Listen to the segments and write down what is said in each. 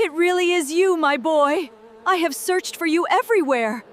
It really is you, my boy. I have searched for you everywhere.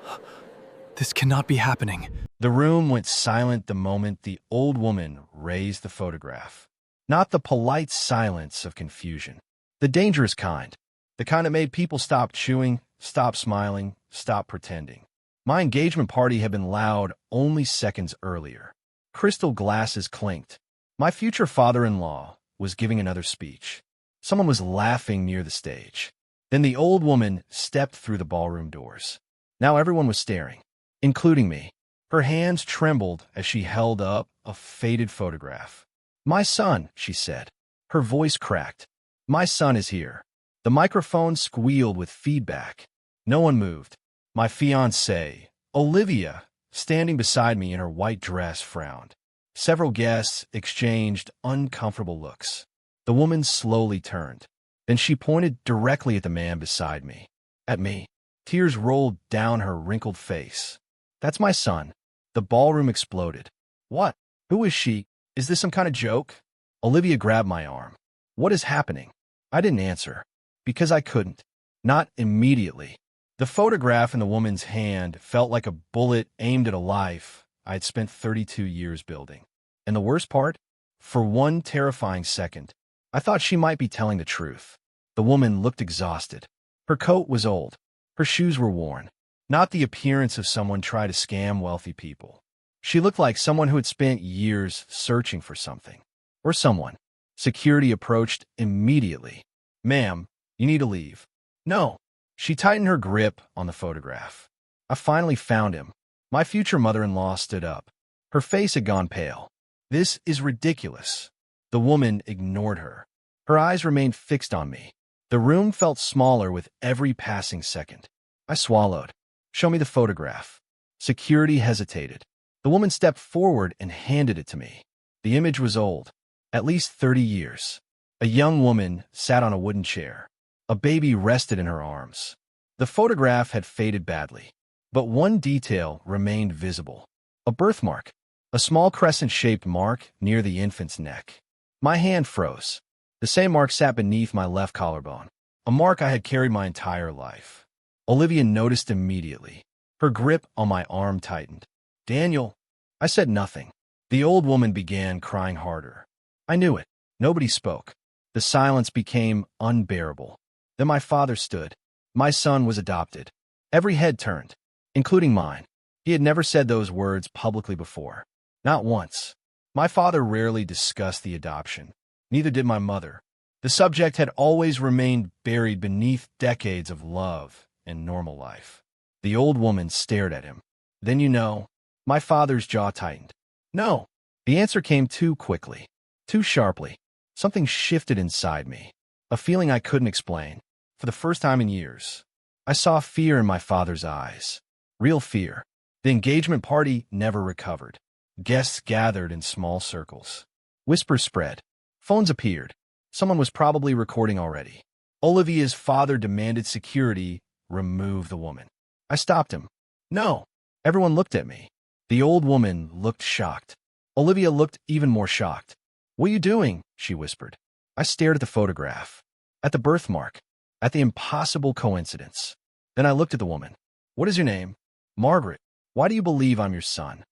This cannot be happening. The room went silent the moment the old woman raised the photograph. Not the polite silence of confusion. The dangerous kind. The kind that made people stop chewing, stop smiling, stop pretending. My engagement party had been loud only seconds earlier. Crystal glasses clinked. My future father-in-law was giving another speech. Someone was laughing near the stage. Then the old woman stepped through the ballroom doors. Now everyone was staring, including me. Her hands trembled as she held up a faded photograph. "My son," she said. Her voice cracked. "My son is here." The microphone squealed with feedback. No one moved. My fiancée, Olivia, standing beside me in her white dress, frowned. Several guests exchanged uncomfortable looks. The woman slowly turned. Then she pointed directly at the man beside me. At me. Tears rolled down her wrinkled face. "That's my son." The ballroom exploded. "What? Who is she? Is this some kind of joke?" Olivia grabbed my arm. "What is happening?" I didn't answer. Because I couldn't. Not immediately. The photograph in the woman's hand felt like a bullet aimed at a life I had spent 32 years building. And the worst part? For one terrifying second, I thought she might be telling the truth. The woman looked exhausted. Her coat was old. Her shoes were worn. Not the appearance of someone trying to scam wealthy people. She looked like someone who had spent years searching for something. Or someone. Security approached immediately. "Ma'am, you need to leave." "No." She tightened her grip on the photograph. I finally found him. My future mother-in-law stood up. Her face had gone pale. "This is ridiculous." The woman ignored her. Her eyes remained fixed on me. The room felt smaller with every passing second. I swallowed. "Show me the photograph." Security hesitated. The woman stepped forward and handed it to me. The image was old, at least 30 years. A young woman sat on a wooden chair. A baby rested in her arms. The photograph had faded badly, but one detail remained visible. A birthmark. A small crescent-shaped mark near the infant's neck. My hand froze. The same mark sat beneath my left collarbone. A mark I had carried my entire life. Olivia noticed immediately. Her grip on my arm tightened. "Daniel." I said nothing. The old woman began crying harder. I knew it. Nobody spoke. The silence became unbearable. Then my father stood. My son was adopted. Every head turned, including mine. He had never said those words publicly before. Not once. My father rarely discussed the adoption. Neither did my mother. The subject had always remained buried beneath decades of love and normal life. The old woman stared at him. "Then you know." My father's jaw tightened. "No." The answer came too quickly, too sharply. Something shifted inside me, a feeling I couldn't explain. For the first time in years, I saw fear in my father's eyes. Real fear. The engagement party never recovered. Guests gathered in small circles. Whispers spread. Phones appeared. Someone was probably recording already. Olivia's father demanded security remove the woman. I stopped him. "No." Everyone looked at me. The old woman looked shocked. Olivia looked even more shocked. "What are you doing?" she whispered. I stared at the photograph, at the birthmark, at the impossible coincidence. Then I looked at the woman. "What is your name?" "Margaret." "Why do you believe I'm your son?"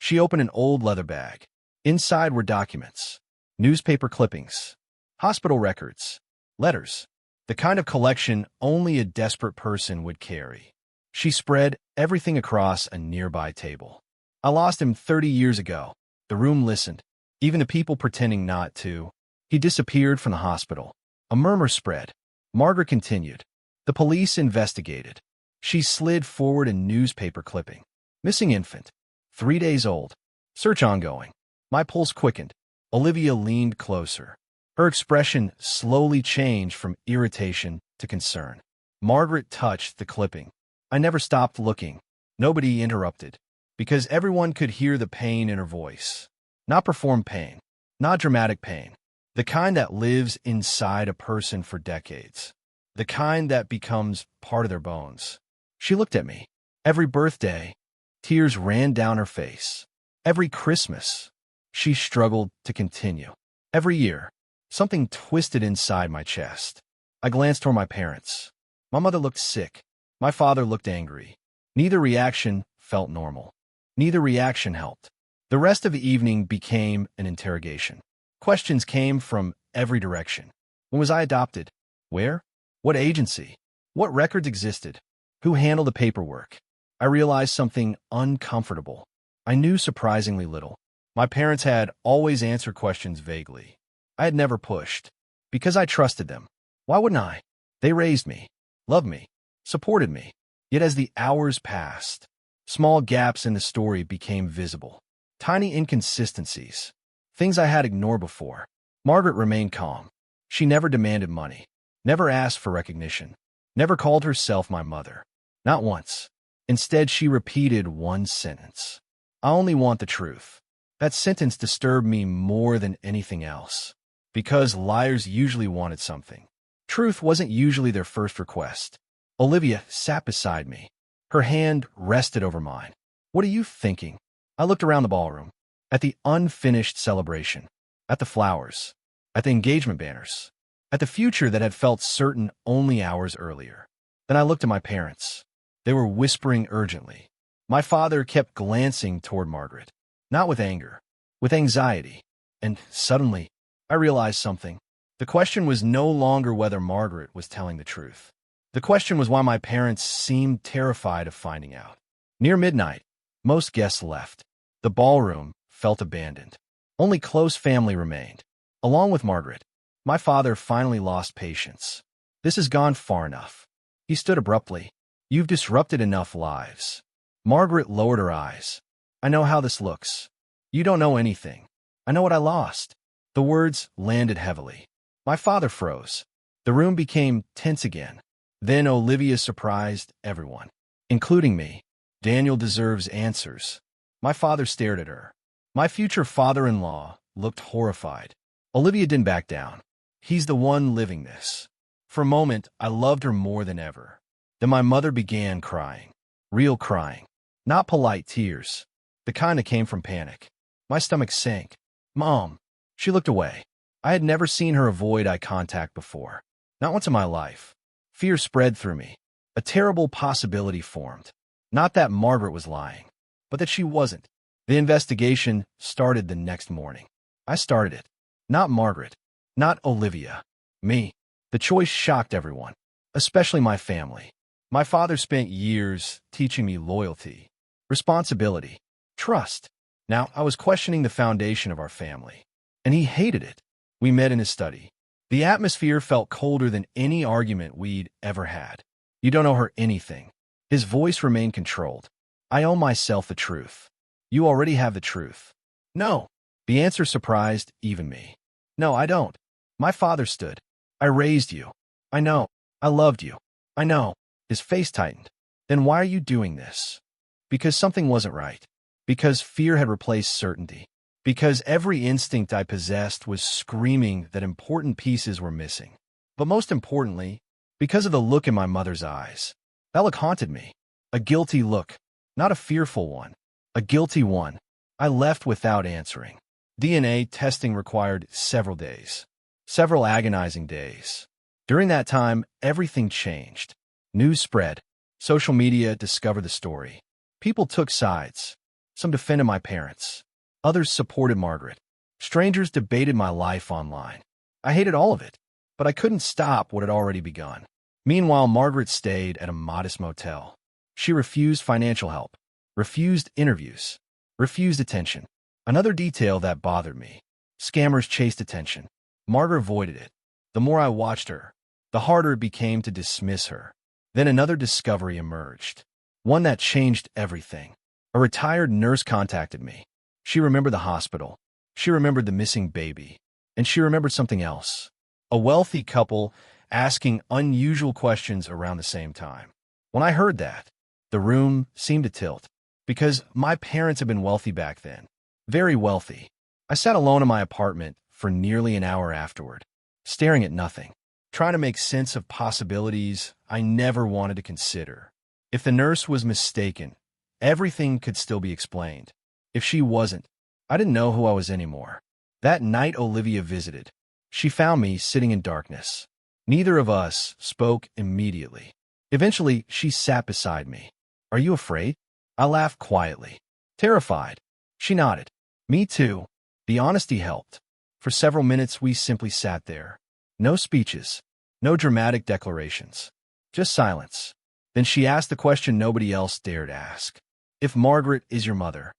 She opened an old leather bag. Inside were documents, newspaper clippings, hospital records, letters, the kind of collection only a desperate person would carry. She spread everything across a nearby table. "I lost him 30 years ago." The room listened, even the people pretending not to. "He disappeared from the hospital." A murmur spread. Margaret continued. "The police investigated." She slid forward a newspaper clipping. "Missing infant. 3 days old. Search ongoing." My pulse quickened. Olivia leaned closer. Her expression slowly changed from irritation to concern. Margaret touched the clipping. I never stopped looking. Nobody interrupted, because everyone could hear the pain in her voice. Not performed pain, not dramatic pain. The kind that lives inside a person for decades. The kind that becomes part of their bones. She looked at me. Every birthday, tears ran down her face. Every Christmas, she struggled to continue. Every year, something twisted inside my chest. I glanced toward my parents. My mother looked sick. My father looked angry. Neither reaction felt normal. Neither reaction helped. The rest of the evening became an interrogation. Questions came from every direction. When was I adopted? Where? What agency? What records existed? Who handled the paperwork? I realized something uncomfortable. I knew surprisingly little. My parents had always answered questions vaguely. I had never pushed. Because I trusted them. Why wouldn't I? They raised me, loved me, supported me. Yet as the hours passed, small gaps in the story became visible. Tiny inconsistencies. Things I had ignored before. Margaret remained calm. She never demanded money. Never asked for recognition. Never called herself my mother. Not once. Instead, she repeated one sentence. I only want the truth. That sentence disturbed me more than anything else. Because liars usually wanted something. Truth wasn't usually their first request. Olivia sat beside me. Her hand rested over mine. What are you thinking? I looked around the ballroom. At the unfinished celebration. At the flowers. At the engagement banners. At the future that had felt certain only hours earlier. Then I looked at my parents. They were whispering urgently. My father kept glancing toward Margaret. Not with anger. With anxiety. And suddenly, I realized something. The question was no longer whether Margaret was telling the truth. The question was why my parents seemed terrified of finding out. Near midnight, most guests left. The ballroom felt abandoned. Only close family remained. Along with Margaret, my father finally lost patience. This has gone far enough. He stood abruptly. You've disrupted enough lives. Margaret lowered her eyes. I know how this looks. You don't know anything. I know what I lost. The words landed heavily. My father froze. The room became tense again. Then Olivia surprised everyone, including me. Daniel deserves answers. My father stared at her. My future father-in-law looked horrified. Olivia didn't back down. He's the one living this. For a moment, I loved her more than ever. Then my mother began crying. Real crying. Not polite tears. The kind that came from panic. My stomach sank. Mom. She looked away. I had never seen her avoid eye contact before. Not once in my life. Fear spread through me. A terrible possibility formed. Not that Margaret was lying, but that she wasn't. The investigation started the next morning. I started it. Not Margaret. Not Olivia. Me. The choice shocked everyone, especially my family. My father spent years teaching me loyalty, responsibility, trust. Now I was questioning the foundation of our family, and he hated it. We met in his study. The atmosphere felt colder than any argument we'd ever had. You don't owe her anything. His voice remained controlled. I owe myself the truth. You already have the truth. No. The answer surprised even me. No, I don't. My father stood. I raised you. I know. I loved you. I know. His face tightened. Then why are you doing this? Because something wasn't right. Because fear had replaced certainty. Because every instinct I possessed was screaming that important pieces were missing. But most importantly, because of the look in my mother's eyes. That look haunted me. A guilty look. Not a fearful one. A guilty one. I left without answering. DNA testing required several days. Several agonizing days. During that time, everything changed. News spread. Social media discovered the story. People took sides. Some defended my parents. Others supported Margaret. Strangers debated my life online. I hated all of it, but I couldn't stop what had already begun. Meanwhile, Margaret stayed at a modest motel. She refused financial help, refused interviews, refused attention. Another detail that bothered me. Scammers chased attention. Margaret avoided it. The more I watched her, the harder it became to dismiss her. Then another discovery emerged. One that changed everything. A retired nurse contacted me. She remembered the hospital. She remembered the missing baby. And she remembered something else. A wealthy couple asking unusual questions around the same time. When I heard that, the room seemed to tilt. Because my parents had been wealthy back then. Very wealthy. I sat alone in my apartment for nearly an hour afterward, staring at nothing, trying to make sense of possibilities I never wanted to consider. If the nurse was mistaken, everything could still be explained. If she wasn't, I didn't know who I was anymore. That night Olivia visited. She found me sitting in darkness. Neither of us spoke immediately. Eventually, she sat beside me. Are you afraid? I laughed quietly. Terrified. She nodded. Me too. The honesty helped. For several minutes, we simply sat there. No speeches. No dramatic declarations. Just silence. Then she asked the question nobody else dared ask. If Margaret is your mother.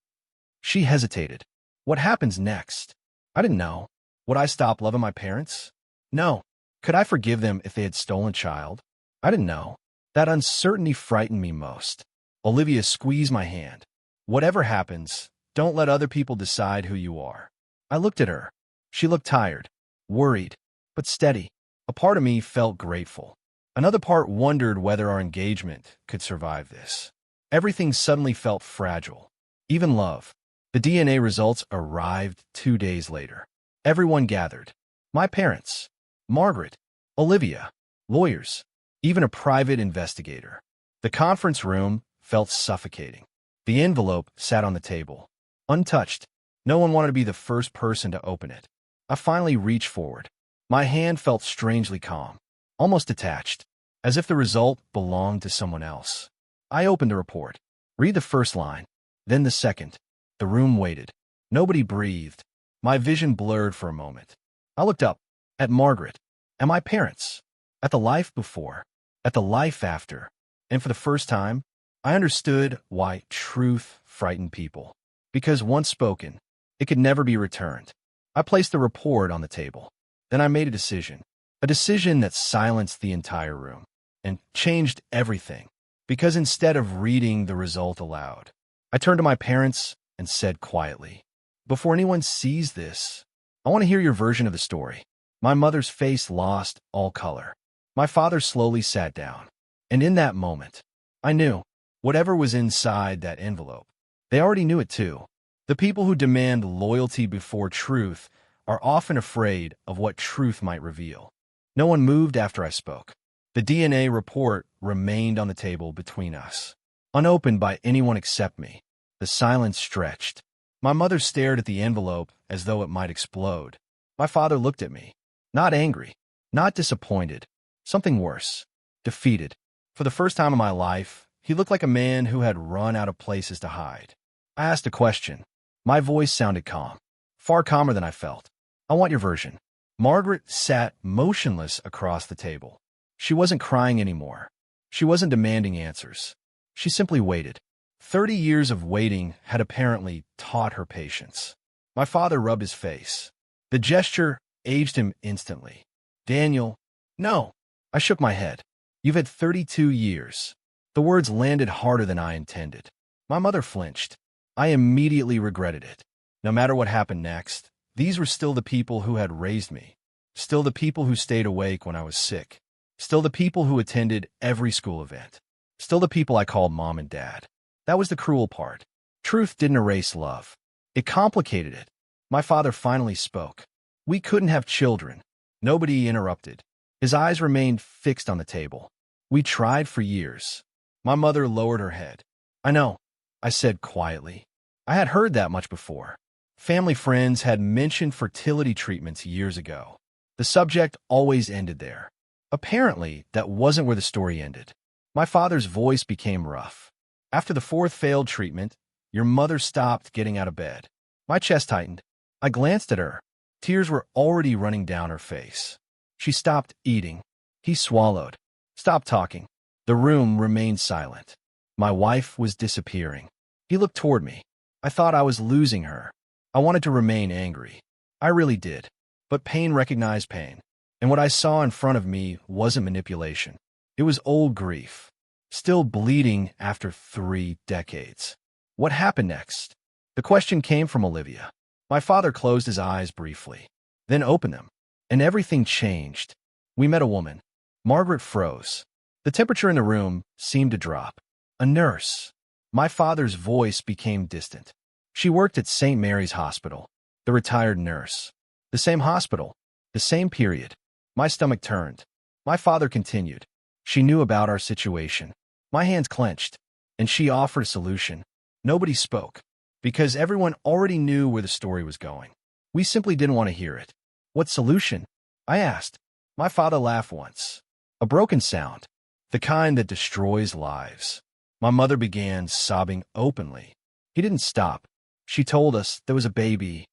She hesitated. What happens next? I didn't know. Would I stop loving my parents? No. Could I forgive them if they had stolen a child? I didn't know. That uncertainty frightened me most. Olivia squeezed my hand. Whatever happens, don't let other people decide who you are. I looked at her. She looked tired, worried, but steady. A part of me felt grateful. Another part wondered whether our engagement could survive this. Everything suddenly felt fragile. Even love. The DNA results arrived 2 days later. Everyone gathered. My parents, Margaret, Olivia, lawyers, even a private investigator. The conference room felt suffocating. The envelope sat on the table, untouched. No one wanted to be the first person to open it. I finally reached forward. My hand felt strangely calm, almost detached, as if the result belonged to someone else. I opened the report. Read the first line, then the second. The room waited. Nobody breathed. My vision blurred for a moment. I looked up, at Margaret, at my parents, at the life before, at the life after, and for the first time, I understood why truth frightened people. Because once spoken, it could never be returned. I placed the report on the table. Then I made a decision that silenced the entire room and changed everything. Because instead of reading the result aloud, I turned to my parents and said quietly, before anyone sees this, I want to hear your version of the story. My mother's face lost all color. My father slowly sat down. And in that moment, I knew whatever was inside that envelope. They already knew it too. The people who demand loyalty before truth are often afraid of what truth might reveal. No one moved after I spoke. The DNA report remained on the table between us, unopened by anyone except me. The silence stretched. My mother stared at the envelope as though it might explode. My father looked at me, not angry, not disappointed, something worse, defeated. For the first time in my life, he looked like a man who had run out of places to hide. I asked a question. My voice sounded calm, far calmer than I felt. I want your version. Margaret sat motionless across the table. She wasn't crying anymore. She wasn't demanding answers. She simply waited. 30 years of waiting had apparently taught her patience. My father rubbed his face. The gesture aged him instantly. Daniel, no. I shook my head. You've had 32 years. The words landed harder than I intended. My mother flinched. I immediately regretted it. No matter what happened next, these were still the people who had raised me. Still the people who stayed awake when I was sick. Still the people who attended every school event. Still the people I called mom and dad. That was the cruel part. Truth didn't erase love. It complicated it. My father finally spoke. We couldn't have children. Nobody interrupted. His eyes remained fixed on the table. We tried for years. My mother lowered her head. I know, I said quietly. I had heard that much before. Family friends had mentioned fertility treatments years ago. The subject always ended there. Apparently, that wasn't where the story ended. My father's voice became rough. After the fourth failed treatment, your mother stopped getting out of bed. My chest tightened. I glanced at her. Tears were already running down her face. She stopped eating. He swallowed. Stopped talking. The room remained silent. My wife was disappearing. He looked toward me. I thought I was losing her. I wanted to remain angry. I really did. But pain recognized pain. And what I saw in front of me wasn't manipulation. It was old grief, still bleeding after 3 decades. What happened next? The question came from Olivia. My father closed his eyes briefly, then opened them, and everything changed. We met a woman. Margaret froze. The temperature in the room seemed to drop. A nurse. My father's voice became distant. She worked at St. Mary's Hospital, the retired nurse. The same hospital, the same period. My stomach turned. My father continued. She knew about our situation. My hands clenched, and she offered a solution. Nobody spoke, because everyone already knew where the story was going. We simply didn't want to hear it. What solution? I asked. My father laughed once. A broken sound, the kind that destroys lives. My mother began sobbing openly. He didn't stop. She told us there was a baby.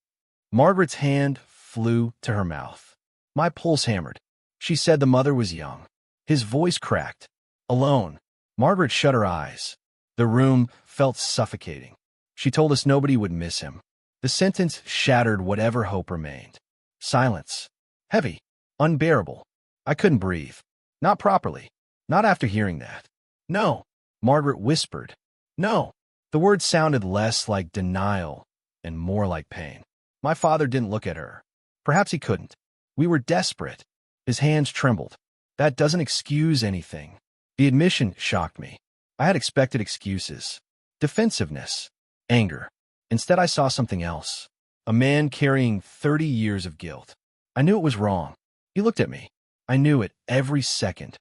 Margaret's hand flew to her mouth. My pulse hammered. She said the mother was young. His voice cracked. Alone. Margaret shut her eyes. The room felt suffocating. She told us nobody would miss him. The sentence shattered whatever hope remained. Silence. Heavy. Unbearable. I couldn't breathe. Not properly. Not after hearing that. No. Margaret whispered. No. The words sounded less like denial and more like pain. My father didn't look at her. Perhaps he couldn't. We were desperate. His hands trembled. That doesn't excuse anything. The admission shocked me. I had expected excuses. Defensiveness. Anger. Instead, I saw something else. A man carrying 30 years of guilt. I knew it was wrong. He looked at me. I knew it every second.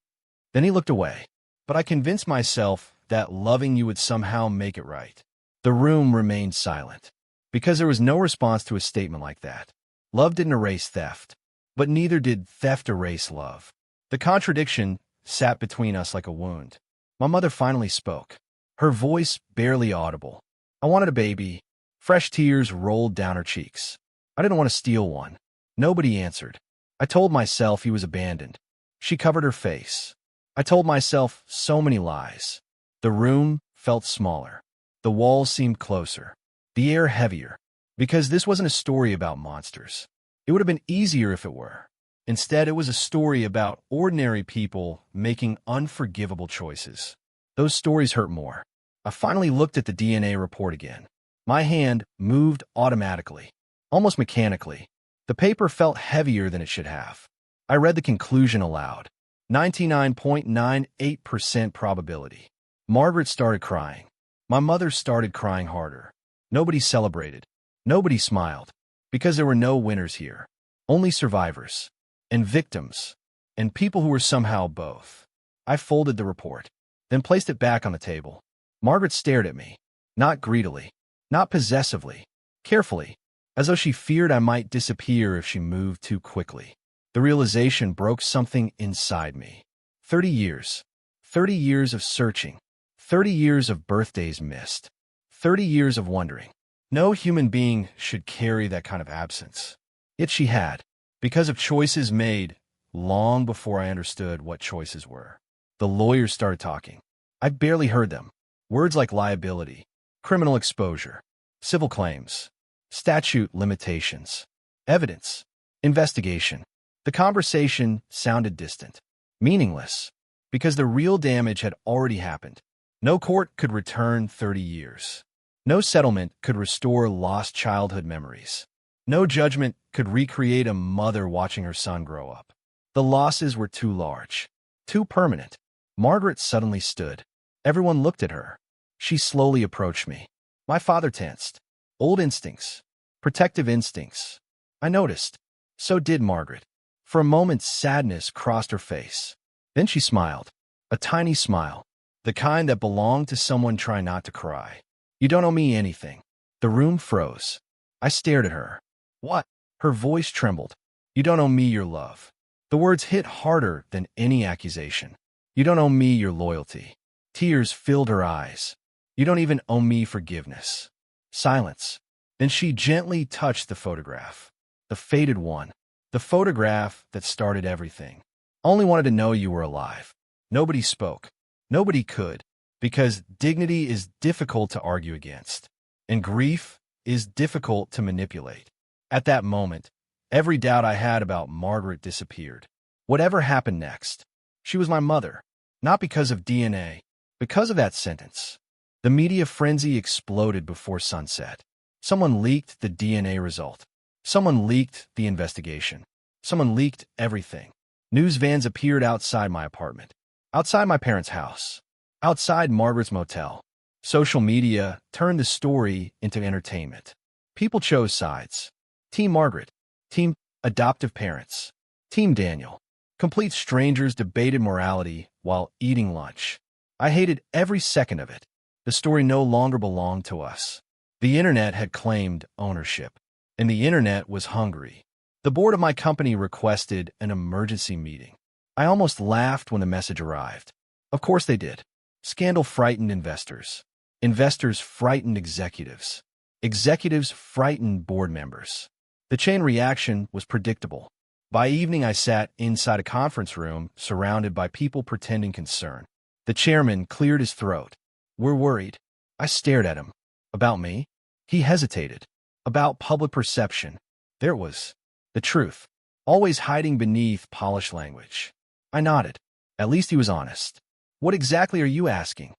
Then he looked away. But I convinced myself that loving you would somehow make it right. The room remained silent. Because there was no response to a statement like that. Love didn't erase theft. But neither did theft erase love. The contradiction sat between us like a wound. My mother finally spoke. Her voice barely audible. I wanted a baby. Fresh tears rolled down her cheeks. I didn't want to steal one. Nobody answered. I told myself he was abandoned. She covered her face. I told myself so many lies. The room felt smaller. The walls seemed closer. The air heavier. Because this wasn't a story about monsters. It would have been easier if it were. Instead, it was a story about ordinary people making unforgivable choices. Those stories hurt more. I finally looked at the DNA report again. My hand moved automatically, almost mechanically. The paper felt heavier than it should have. I read the conclusion aloud. 99.98% probability. Margaret started crying. My mother started crying harder. Nobody celebrated. Nobody smiled. Because there were no winners here. Only survivors. And victims. And people who were somehow both. I folded the report. Then placed it back on the table. Margaret stared at me. Not greedily. Not possessively. Carefully. As though she feared I might disappear if she moved too quickly. The realization broke something inside me. 30 years. 30 years of searching. 30 years of birthdays missed. 30 years of wondering. No human being should carry that kind of absence. Yet she had. Because of choices made long before I understood what choices were. The lawyers started talking. I barely heard them. Words like liability, criminal exposure, civil claims, statute limitations, evidence, investigation. The conversation sounded distant, meaningless, because the real damage had already happened. No court could return 30 years. No settlement could restore lost childhood memories. No judgment could recreate a mother watching her son grow up. The losses were too large, too permanent. Margaret suddenly stood. Everyone looked at her. She slowly approached me. My father tensed. Old instincts. Protective instincts. I noticed. So did Margaret. For a moment, sadness crossed her face. Then she smiled. A tiny smile. The kind that belonged to someone trying not to cry. You don't owe me anything. The room froze. I stared at her. What? Her voice trembled. You don't owe me your love. The words hit harder than any accusation. You don't owe me your loyalty. Tears filled her eyes. You don't even owe me forgiveness. Silence. Then she gently touched the photograph. The faded one. The photograph that started everything. I only wanted to know you were alive. Nobody spoke. Nobody could. Because dignity is difficult to argue against. And grief is difficult to manipulate. At that moment, every doubt I had about Margaret disappeared. Whatever happened next, she was my mother. Not because of DNA, because of that sentence. The media frenzy exploded before sunset. Someone leaked the DNA result. Someone leaked the investigation. Someone leaked everything. News vans appeared outside my apartment. Outside my parents' house. Outside Margaret's motel. Social media turned the story into entertainment. People chose sides. Team Margaret. Team adoptive parents. Team Daniel. Complete strangers debated morality while eating lunch. I hated every second of it. The story no longer belonged to us. The internet had claimed ownership. And the internet was hungry. The board of my company requested an emergency meeting. I almost laughed when the message arrived. Of course they did. Scandal frightened investors. Investors frightened executives. Executives frightened board members. The chain reaction was predictable. By evening, I sat inside a conference room surrounded by people pretending concern. The chairman cleared his throat. "We're worried." I stared at him. "About me?" He hesitated. "About public perception." There it was. The truth, always hiding beneath polished language. I nodded. At least he was honest. "What exactly are you asking?"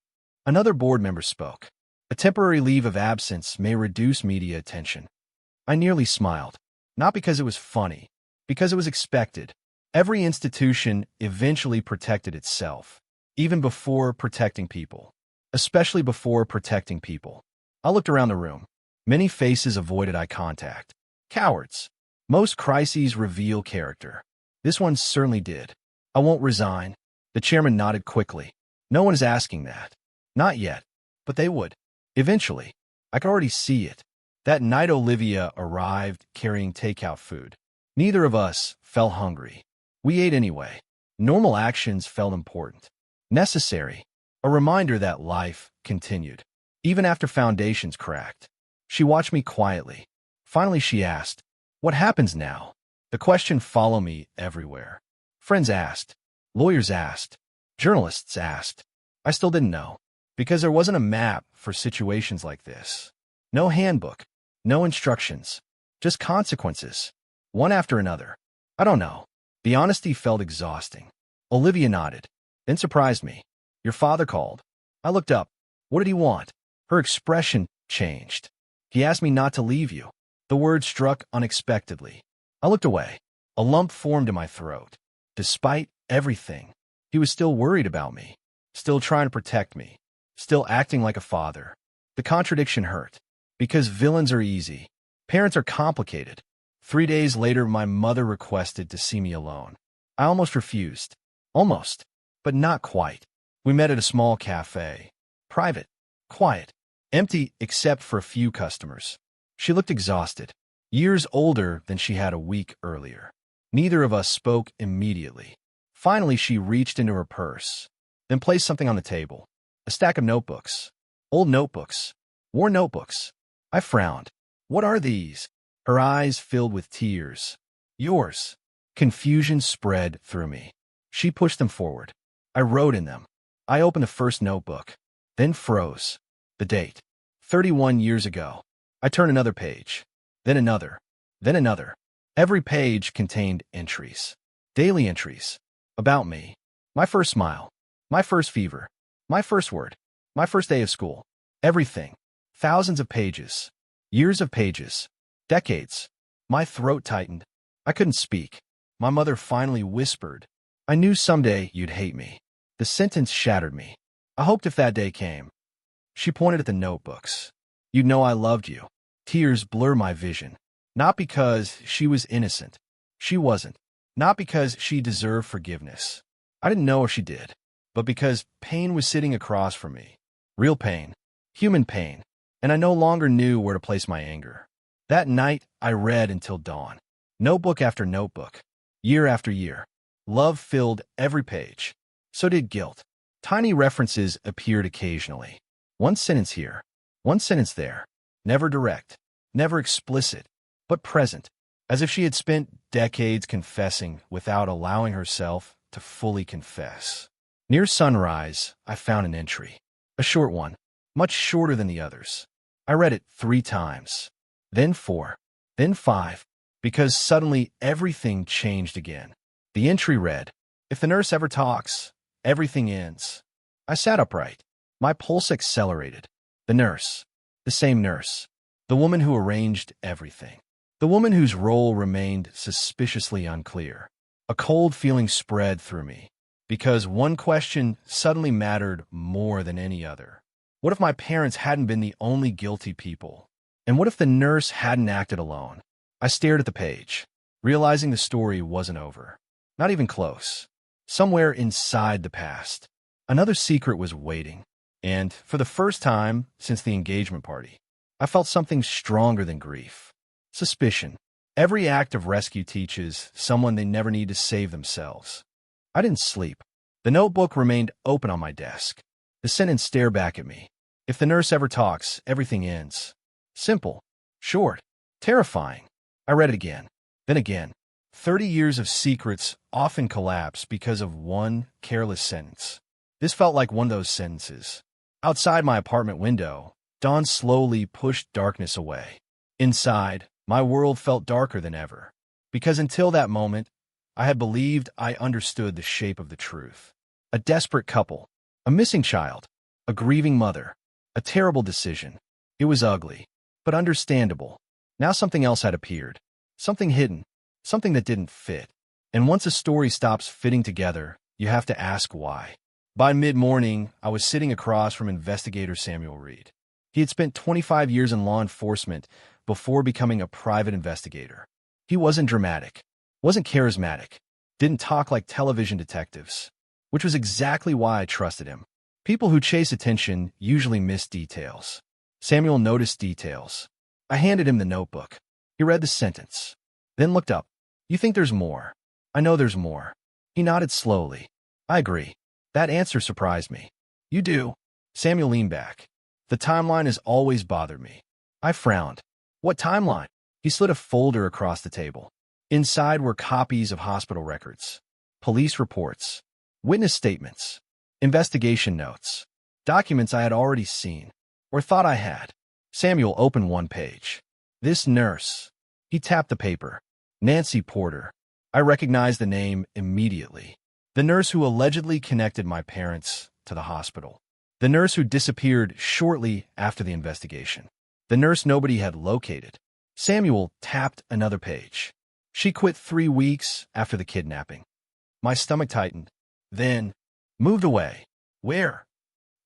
Another board member spoke. "A temporary leave of absence may reduce media attention." I nearly smiled. Not because it was funny, because it was expected. Every institution eventually protected itself, even before protecting people. Especially before protecting people. I looked around the room. Many faces avoided eye contact. Cowards. Most crises reveal character. This one certainly did. "I won't resign." The chairman nodded quickly. "No one is asking that." Not yet. But they would. Eventually. I could already see it. That night Olivia arrived carrying takeout food. Neither of us felt hungry. We ate anyway. Normal actions felt important. Necessary. A reminder that life continued. Even after foundations cracked. She watched me quietly. Finally she asked, "What happens now?" The question followed me everywhere. Friends asked. Lawyers asked. Journalists asked. I still didn't know. Because there wasn't a map for situations like this. No handbook. No instructions. Just consequences. One after another. I don't know. The honesty felt exhausting. Olivia nodded. Then surprised me. "Your father called." I looked up. "What did he want?" Her expression changed. "He asked me not to leave you." The word struck unexpectedly. I looked away. A lump formed in my throat. Despite everything, he was still worried about me. Still trying to protect me. Still acting like a father. The contradiction hurt. Because villains are easy. Parents are complicated. 3 days later, my mother requested to see me alone. I almost refused. Almost. But not quite. We met at a small cafe. Private. Quiet. Empty except for a few customers. She looked exhausted. Years older than she had a week earlier. Neither of us spoke immediately. Finally, she reached into her purse. Then placed something on the table. A stack of notebooks. Old notebooks. Worn notebooks. I frowned. "What are these?" Her eyes filled with tears. "Yours." Confusion spread through me. She pushed them forward. I wrote in them. I opened the first notebook. Then froze. The date. 31 years ago. I turned another page. Then another. Then another. Every page contained entries. Daily entries. About me. My first smile. My first fever. My first word. My first day of school. Everything. Thousands of pages. Years of pages. Decades. My throat tightened. I couldn't speak. My mother finally whispered, "I knew someday you'd hate me." The sentence shattered me. I hoped if that day came. She pointed at the notebooks. "You'd know I loved you." Tears blur my vision. Not because she was innocent. She wasn't. Not because she deserved forgiveness. I didn't know if she did. But because pain was sitting across from me. Real pain. Human pain. And I no longer knew where to place my anger. That night, I read until dawn. Notebook after notebook. Year after year. Love filled every page. So did guilt. Tiny references appeared occasionally. One sentence here. One sentence there. Never direct. Never explicit. But present. As if she had spent decades confessing without allowing herself to fully confess. Near sunrise, I found an entry. A short one. Much shorter than the others. I read it 3 times. Then 4. Then 5. Because suddenly everything changed again. The entry read, "If the nurse ever talks, everything ends." I sat upright. My pulse accelerated. The nurse. The same nurse. The woman who arranged everything. The woman whose role remained suspiciously unclear. A cold feeling spread through me. Because one question suddenly mattered more than any other. What if my parents hadn't been the only guilty people? And what if the nurse hadn't acted alone? I stared at the page, realizing the story wasn't over. Not even close. Somewhere inside the past, another secret was waiting. And for the first time since the engagement party, I felt something stronger than grief. Suspicion. Every act of rescue teaches someone they never need to save themselves. I didn't sleep. The notebook remained open on my desk. The sentence stared back at me. If the nurse ever talks, everything ends. Simple. Short. Terrifying. I read it again. Then again. 30 years of secrets often collapse because of one careless sentence. This felt like one of those sentences. Outside my apartment window, dawn slowly pushed darkness away. Inside, my world felt darker than ever. Because until that moment, I had believed I understood the shape of the truth. A desperate couple, a missing child, a grieving mother, a terrible decision. It was ugly, but understandable. Now something else had appeared. Something hidden. Something that didn't fit. And once a story stops fitting together, you have to ask why. By mid-morning, I was sitting across from investigator Samuel Reed. He had spent 25 years in law enforcement before becoming a private investigator. He wasn't dramatic, wasn't charismatic, didn't talk like television detectives, which was exactly why I trusted him. People who chase attention usually miss details. Samuel noticed details. I handed him the notebook. He read the sentence, then looked up. You think there's more? I know there's more. He nodded slowly. I agree. That answer surprised me. You do? Samuel leaned back. The timeline has always bothered me. I frowned. What timeline? He slid a folder across the table. Inside were copies of hospital records, police reports, witness statements, investigation notes, documents I had already seen, or thought I had. Samuel opened one page. This nurse. He tapped the paper. Nancy Porter. I recognized the name immediately. The nurse who allegedly connected my parents to the hospital. The nurse who disappeared shortly after the investigation. The nurse nobody had located. Samuel tapped another page. She quit 3 weeks after the kidnapping. My stomach tightened. Then, moved away. Where?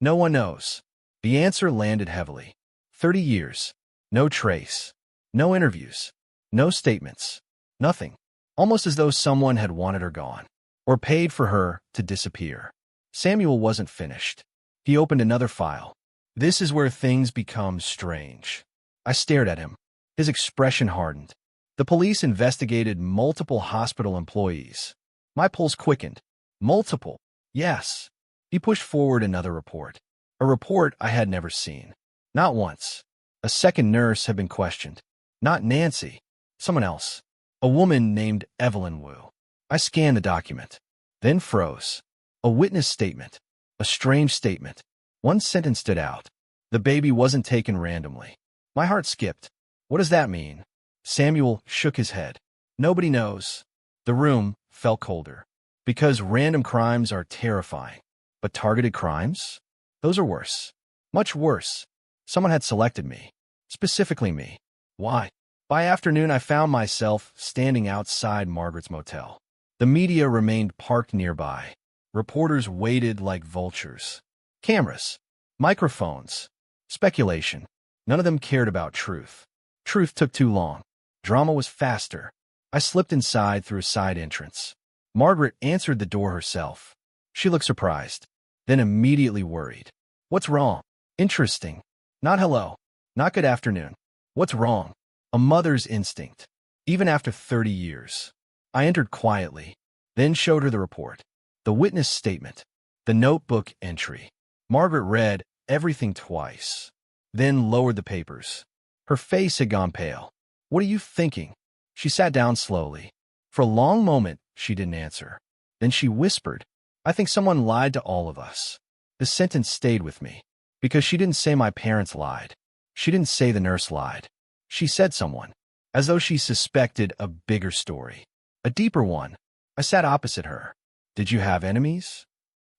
No one knows. The answer landed heavily. 30 years. No trace. No interviews. No statements. Nothing. Almost as though someone had wanted her gone, or paid for her to disappear. Samuel wasn't finished. He opened another file. This is where things become strange. I stared at him. His expression hardened. The police investigated multiple hospital employees. My pulse quickened. Multiple. Yes. He pushed forward another report. A report I had never seen. Not once. A second nurse had been questioned. Not Nancy. Someone else. A woman named Evelyn Wu. I scanned the document. Then froze. A witness statement. A strange statement. One sentence stood out. The baby wasn't taken randomly. My heart skipped. What does that mean? Samuel shook his head. Nobody knows. The room felt colder. Because random crimes are terrifying. But targeted crimes? Those are worse. Much worse. Someone had selected me. Specifically me. Why? By afternoon, I found myself standing outside Margaret's motel. The media remained parked nearby. Reporters waited like vultures. Cameras. Microphones. Speculation. None of them cared about truth. Truth took too long. Drama was faster. I slipped inside through a side entrance. Margaret answered the door herself. She looked surprised, then immediately worried. What's wrong? Interesting. Not hello. Not good afternoon. What's wrong? A mother's instinct. Even after 30 years. I entered quietly, then showed her the report. The witness statement. The notebook entry. Margaret read everything twice, then lowered the papers. Her face had gone pale. What are you thinking? She sat down slowly. For a long moment, she didn't answer. Then she whispered, I think someone lied to all of us. The sentence stayed with me, because she didn't say my parents lied. She didn't say the nurse lied. She said someone, as though she suspected a bigger story, a deeper one. I sat opposite her. Did you have enemies?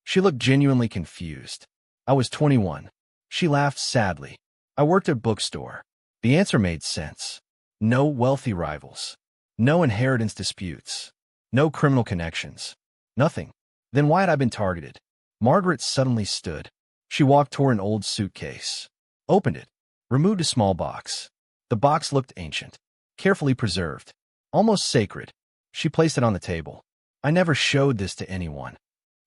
She looked genuinely confused. I was 21. She laughed sadly. I worked at a bookstore. The answer made sense. No wealthy rivals. No inheritance disputes. No criminal connections. Nothing. Then why had I been targeted? Margaret suddenly stood. She walked toward an old suitcase. Opened it. Removed a small box. The box looked ancient. Carefully preserved. Almost sacred. She placed it on the table. I never showed this to anyone.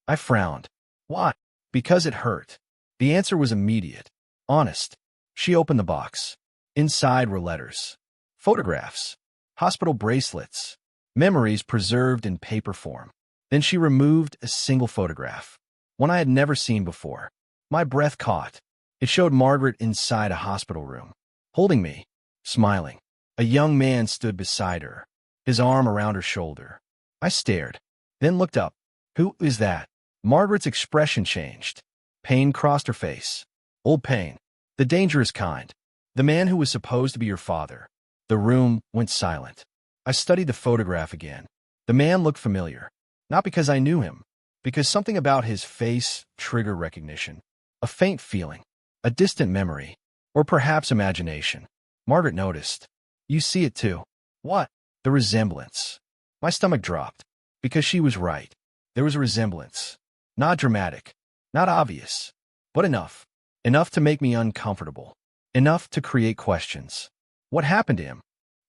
I frowned. Why? Because it hurt. The answer was immediate. Honest. She opened the box. Inside were letters. Photographs. hospital bracelets, memories preserved in paper form. Then she removed a single photograph, one I had never seen before. My breath caught. It showed Margaret inside a hospital room, holding me, smiling. A young man stood beside her, his arm around her shoulder. I stared, then looked up. Who is that? Margaret's expression changed. Pain crossed her face. Old pain. The dangerous kind. The man who was supposed to be your father. The room went silent. I studied the photograph again. The man looked familiar. Not because I knew him, because something about his face triggered recognition. A faint feeling, a distant memory, or perhaps imagination. Margaret noticed. You see it too. What? The resemblance. My stomach dropped. Because she was right. There was a resemblance. Not dramatic, not obvious, but enough. Enough to make me uncomfortable. Enough to create questions. What happened to him?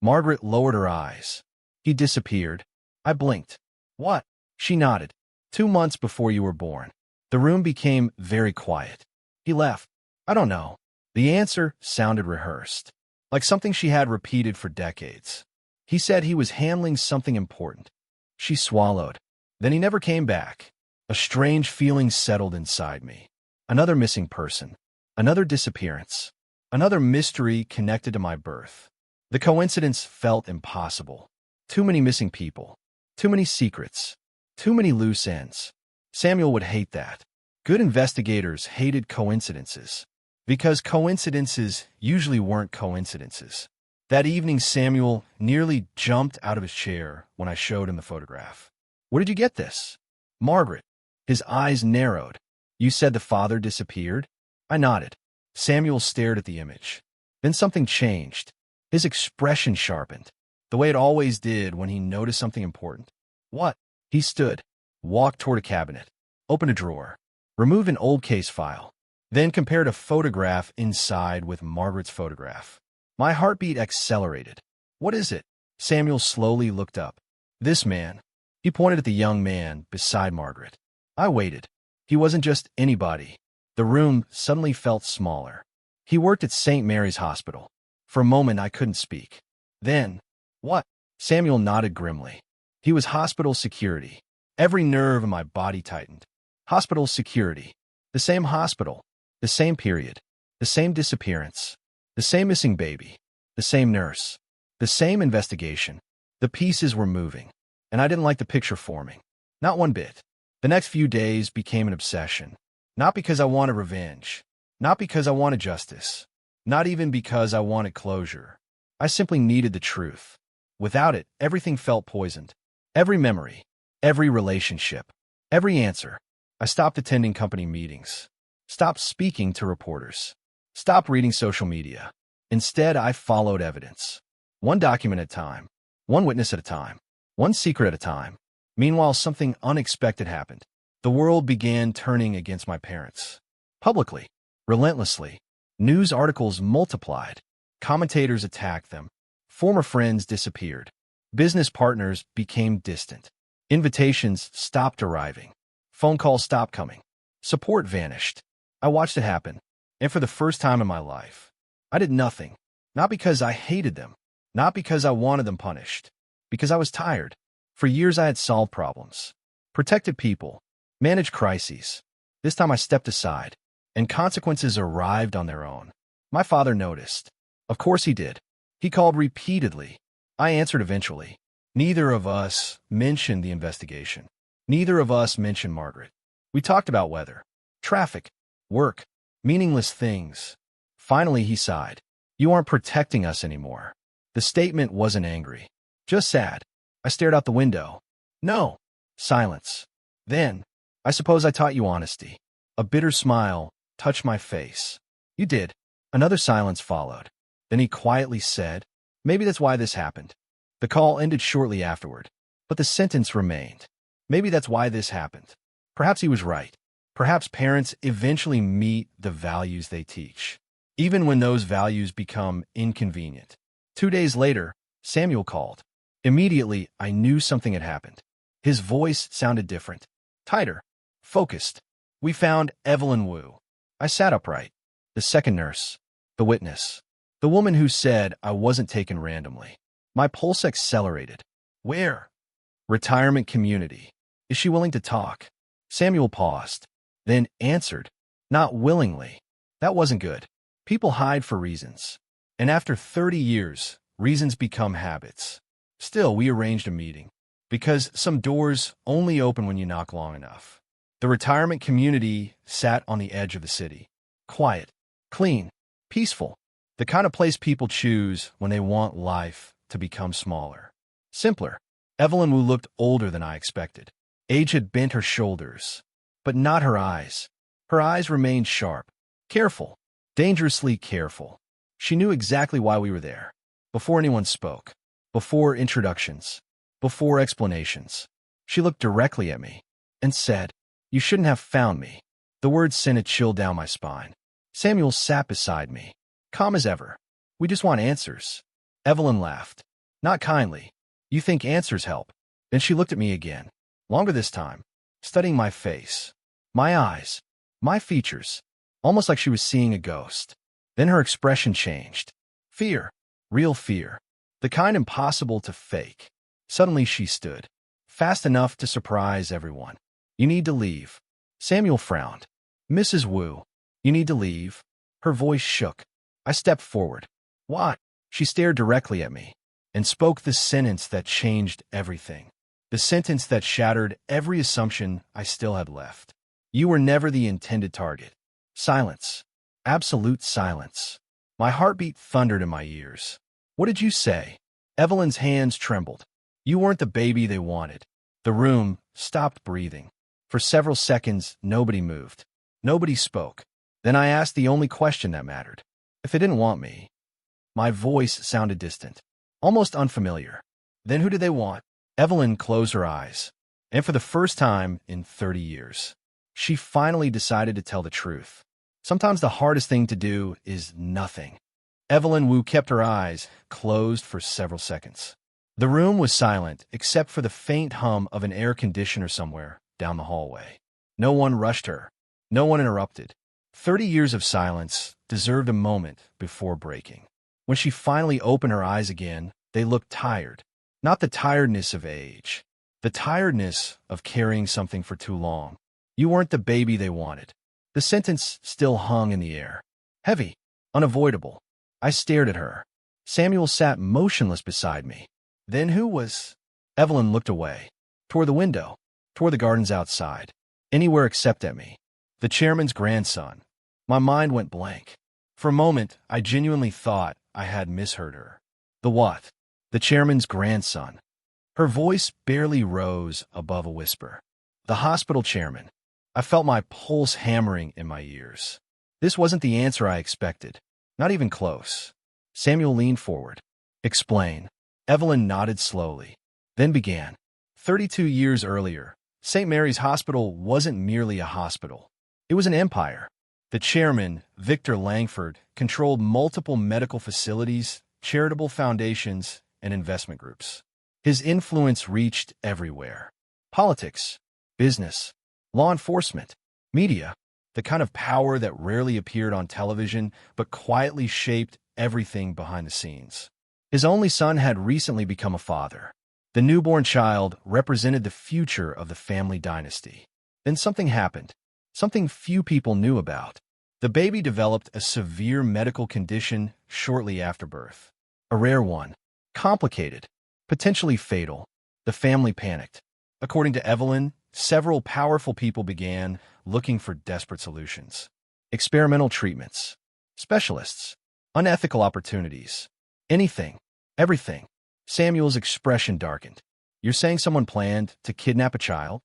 Margaret lowered her eyes. He disappeared. I blinked. What? She nodded. 2 months before you were born. The room became very quiet. He left. I don't know. The answer sounded rehearsed, like something she had repeated for decades. He said he was handling something important. She swallowed. Then he never came back. A strange feeling settled inside me. Another missing person. Another disappearance. Another mystery connected to my birth. The coincidence felt impossible. Too many missing people. Too many secrets. Too many loose ends. Samuel would hate that. Good investigators hated coincidences. Because coincidences usually weren't coincidences. That evening, Samuel nearly jumped out of his chair when I showed him the photograph. Where did you get this? Margaret. His eyes narrowed. You said the father disappeared? I nodded. Samuel stared at the image. Then something changed. His expression sharpened, the way it always did when he noticed something important. What? He stood, walked toward a cabinet, opened a drawer, removed an old case file, then compared a photograph inside with Margaret's photograph. My heartbeat accelerated. What is it? Samuel slowly looked up. This man. He pointed at the young man beside Margaret. I waited. He wasn't just anybody. The room suddenly felt smaller. He worked at St. Mary's Hospital. For a moment, I couldn't speak. Then, what? Samuel nodded grimly. He was hospital security. Every nerve in my body tightened. Hospital security. The same hospital. The same period. The same disappearance. The same missing baby. The same nurse. The same investigation. The pieces were moving, and I didn't like the picture forming. Not one bit. The next few days became an obsession. Not because I wanted revenge. Not because I wanted justice. Not even because I wanted closure. I simply needed the truth. Without it, everything felt poisoned. Every memory. Every relationship. Every answer. I stopped attending company meetings. Stopped speaking to reporters. Stopped reading social media. Instead, I followed evidence. One document at a time. One witness at a time. One secret at a time. Meanwhile, something unexpected happened. The world began turning against my parents. Publicly. Relentlessly. News articles multiplied. Commentators attacked them. Former friends disappeared. Business partners became distant. Invitations stopped arriving. Phone calls stopped coming. Support vanished. I watched it happen. And for the first time in my life, I did nothing. Not because I hated them. Not because I wanted them punished. Because I was tired. For years I had solved problems. Protected people. Managed crises. This time I stepped aside. And consequences arrived on their own. My father noticed. Of course he did. He called repeatedly. I answered eventually. Neither of us mentioned the investigation. Neither of us mentioned Margaret. We talked about weather, traffic, work, meaningless things. Finally, he sighed. You aren't protecting us anymore. The statement wasn't angry, just sad. I stared out the window. No. Silence. Then, I suppose I taught you honesty. A bitter smile touched my face. You did. Another silence followed. Then he quietly said, maybe that's why this happened. The call ended shortly afterward, but the sentence remained. Maybe that's why this happened. Perhaps he was right. Perhaps parents eventually meet the values they teach, even when those values become inconvenient. 2 days later, Samuel called. Immediately, I knew something had happened. His voice sounded different, tighter, focused. We found Evelyn Wu. I sat upright. The second nurse, the witness, the woman who said I wasn't taken randomly. My pulse accelerated. Where? Retirement community. Is she willing to talk? Samuel paused, then answered, not willingly. That wasn't good. People hide for reasons. And after 30 years, reasons become habits. Still, we arranged a meeting. Because some doors only open when you knock long enough. The retirement community sat on the edge of the city. Quiet, clean, peaceful. The kind of place people choose when they want life to become smaller. Simpler. Evelyn Wu looked older than I expected. Age had bent her shoulders, but not her eyes. Her eyes remained sharp, careful, dangerously careful. She knew exactly why we were there. Before anyone spoke, before introductions, before explanations, she looked directly at me and said, "You shouldn't have found me." The words sent a chill down my spine. Samuel sat beside me, calm as ever. "We just want answers." Evelyn laughed. Not kindly. "You think answers help?" Then she looked at me again, longer this time, studying my face, my eyes, my features, almost like she was seeing a ghost. Then her expression changed. Fear. Real fear. The kind impossible to fake. Suddenly she stood, fast enough to surprise everyone. "You need to leave." Samuel frowned. "Mrs. Wu, you need to leave." Her voice shook. I stepped forward. "Why?" She stared directly at me and spoke the sentence that changed everything. The sentence that shattered every assumption I still had left. "You were never the intended target." Silence. Absolute silence. My heartbeat thundered in my ears. "What did you say?" Evelyn's hands trembled. "You weren't the baby they wanted." The room stopped breathing. For several seconds, nobody moved. Nobody spoke. Then I asked the only question that mattered. "If they didn't want me?" My voice sounded distant, almost unfamiliar. "Then who did they want?" Evelyn closed her eyes. And for the first time in 30 years, she finally decided to tell the truth. Sometimes the hardest thing to do is nothing. Evelyn Wu kept her eyes closed for several seconds. The room was silent except for the faint hum of an air conditioner somewhere down the hallway. No one rushed her. No one interrupted. 30 years of silence deserved a moment before breaking. When she finally opened her eyes again, they looked tired. Not the tiredness of age. The tiredness of carrying something for too long. "You weren't the baby they wanted." The sentence still hung in the air. Heavy. Unavoidable. I stared at her. Samuel sat motionless beside me. "Then who was?" Evelyn looked away. Toward the window. Toward the gardens outside. Anywhere except at me. "The chairman's grandson." My mind went blank. For a moment, I genuinely thought I had misheard her. "The what?" "The chairman's grandson." Her voice barely rose above a whisper. "The hospital chairman." I felt my pulse hammering in my ears. This wasn't the answer I expected. Not even close. Samuel leaned forward. "Explain." Evelyn nodded slowly, then began. 32 years earlier, St. Mary's Hospital wasn't merely a hospital. It was an empire. The chairman, Victor Langford, controlled multiple medical facilities, charitable foundations, and investment groups. His influence reached everywhere. Politics, business, law enforcement, media, the kind of power that rarely appeared on television but quietly shaped everything behind the scenes. His only son had recently become a father. The newborn child represented the future of the family dynasty. Then something happened, something few people knew about. The baby developed a severe medical condition shortly after birth. A rare one, complicated, potentially fatal. The family panicked. According to Evelyn, several powerful people began looking for desperate solutions. Experimental treatments, specialists, unethical opportunities. Anything, everything. Samuel's expression darkened. "You're saying someone planned to kidnap a child?"